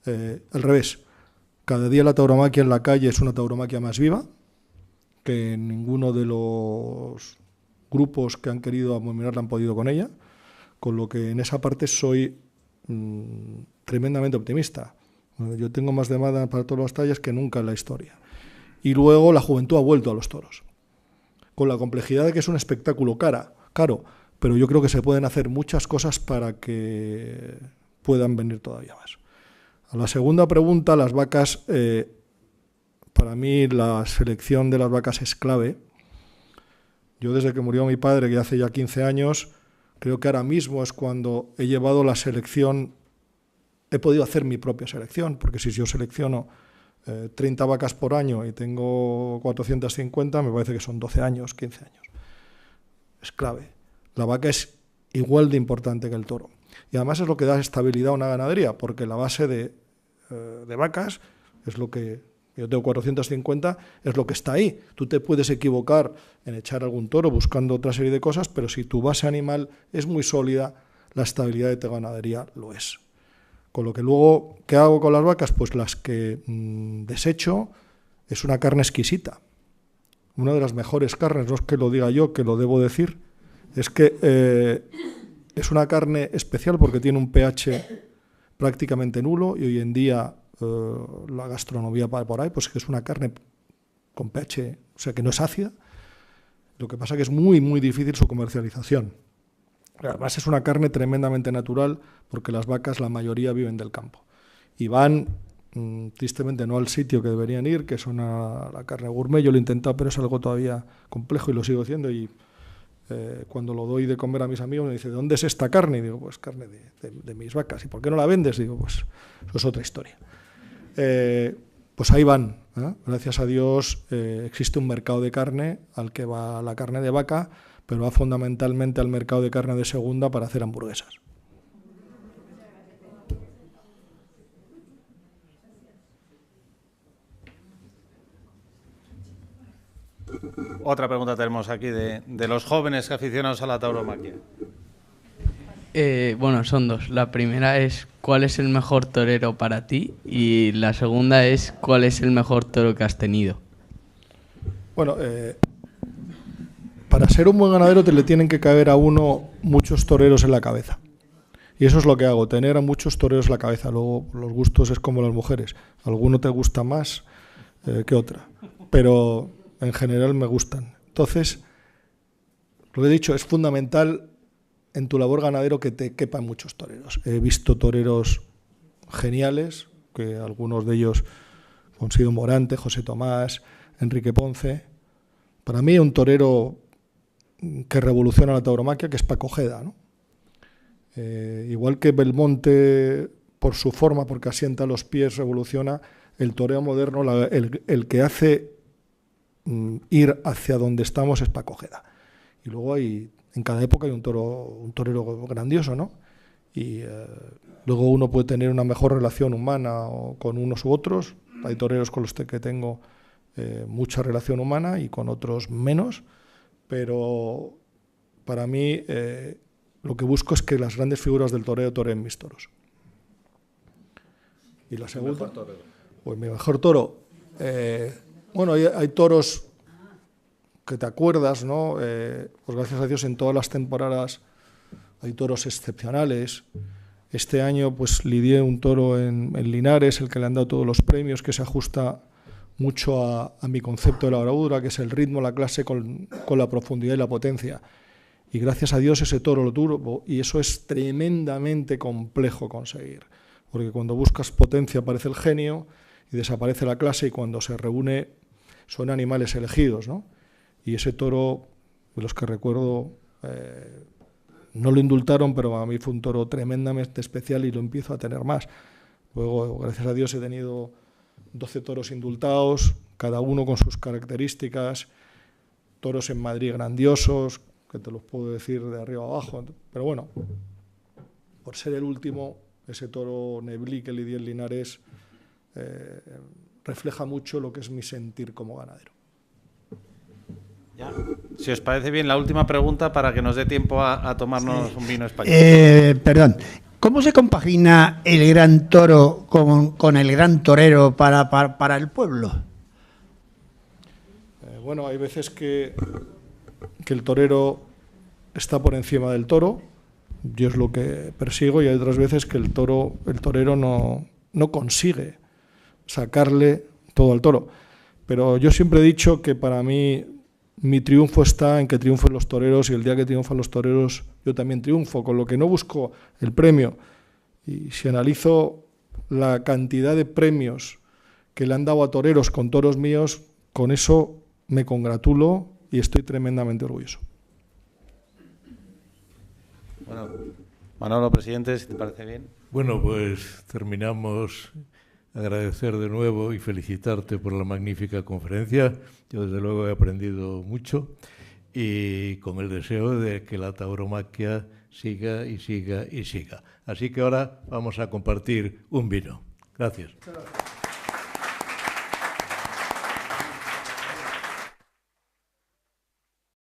Al revés, cada día la tauromaquia en la calle es una tauromaquia más viva, que ninguno de los grupos que han querido abominarla han podido con ella, con lo que en esa parte soy tremendamente optimista. Yo tengo más demanda para todas las tallas que nunca en la historia. Y luego la juventud ha vuelto a los toros, con la complejidad de que es un espectáculo caro, pero yo creo que se pueden hacer muchas cosas para que puedan venir todavía más. A la segunda pregunta, las vacas, para mí la selección de las vacas es clave. Yo desde que murió mi padre, que hace ya 15 años, creo que ahora mismo es cuando he llevado la selección, he podido hacer mi propia selección, porque si yo selecciono 30 vacas por año y tengo 450, me parece que son 12 años, 15 años. Es clave. La vaca es igual de importante que el toro. Y además es lo que da estabilidad a una ganadería, porque la base de vacas es lo que... Yo tengo 450, es lo que está ahí. Tú te puedes equivocar en echar algún toro buscando otra serie de cosas, pero si tu base animal es muy sólida, la estabilidad de tu ganadería lo es. Con lo que luego, ¿qué hago con las vacas? Pues las que desecho, es una carne exquisita. Una de las mejores carnes, no es que lo diga yo, que lo debo decir, es que es una carne especial porque tiene un pH prácticamente nulo y hoy en día la gastronomía va por ahí, pues que es una carne con pH, o sea que no es ácida. Lo que pasa es que es muy, muy difícil su comercialización. Además es una carne tremendamente natural porque las vacas, la mayoría, viven del campo. Y van, tristemente, no al sitio que deberían ir, que son a la carne gourmet. Yo lo he intentado, pero es algo todavía complejo y lo sigo haciendo. Y cuando lo doy de comer a mis amigos me dicen, ¿de dónde es esta carne? Y digo, pues carne de mis vacas. ¿Y por qué no la vendes? Digo, pues eso es otra historia. Pues ahí van. Gracias a Dios existe un mercado de carne al que va la carne de vaca, pero va fundamentalmente al mercado de carne de segunda para hacer hamburguesas. Otra pregunta tenemos aquí de los jóvenes aficionados a la tauromaquia. Bueno, son dos. La primera es, ¿cuál es el mejor torero para ti? Y la segunda es, ¿cuál es el mejor toro que has tenido? Bueno, para ser un buen ganadero te le tienen que caer a uno muchos toreros en la cabeza. Y eso es lo que hago, tener a muchos toreros en la cabeza. Luego los gustos es como las mujeres. Alguno te gusta más que otra, pero en general me gustan. Entonces, lo que he dicho, es fundamental en tu labor ganadero que te quepan muchos toreros. He visto toreros geniales, que algunos de ellos han sido Morante, José Tomás, Enrique Ponce. Para mí un torero que revoluciona la tauromaquia, que es Paco Ojeda, ¿no? Igual que Belmonte, por su forma, porque asienta los pies, revoluciona el toreo moderno, el que hace ir hacia donde estamos es Paco Ojeda. Y luego hay, en cada época hay un torero grandioso, ¿no? Y luego uno puede tener una mejor relación humana con unos u otros. Hay toreros con los que tengo mucha relación humana y con otros menos, pero para mí lo que busco es que las grandes figuras del toreo toreen mis toros. ¿Y la segunda? ¿Mejor torero? Pues mi mejor toro. Bueno, hay toros que te acuerdas, ¿no? Pues gracias a Dios en todas las temporadas hay toros excepcionales. Este año pues lidié un toro en Linares, el que le han dado todos los premios, que se ajusta mucho a mi concepto de la bravura, que es el ritmo, la clase con la profundidad y la potencia. Y gracias a Dios ese toro lo tuvo, y eso es tremendamente complejo conseguir, porque cuando buscas potencia aparece el genio y desaparece la clase, y cuando se reúne son animales elegidos, ¿no? Y ese toro, de los que recuerdo, no lo indultaron, pero a mí fue un toro tremendamente especial y lo empiezo a tener más. Luego, gracias a Dios, he tenido 12 toros indultados, cada uno con sus características, toros en Madrid grandiosos, que te los puedo decir de arriba a abajo, pero bueno, por ser el último, ese toro Neblí que lidié en Linares refleja mucho lo que es mi sentir como ganadero. Ya. Si os parece bien, la última pregunta para que nos dé tiempo a tomarnos un vino español. Perdón, ¿cómo se compagina el gran toro con el gran torero para el pueblo? Bueno, hay veces que el torero está por encima del toro, yo es lo que persigo, y hay otras veces que el torero no consigue sacarle todo al toro. Pero yo siempre he dicho que para mí mi triunfo está en que triunfen los toreros, y el día que triunfan los toreros yo también triunfo, con lo que no busco el premio. Y si analizo la cantidad de premios que le han dado a toreros con toros míos, con eso me congratulo y estoy tremendamente orgulloso. Bueno, Manolo, presidente, si te parece bien. Bueno, pues terminamos. Agradecer de nuevo y felicitarte por la magnífica conferencia. Yo desde luego he aprendido mucho, y con el deseo de que la tauromaquia siga y siga y siga. Así que ahora vamos a compartir un vino. Gracias.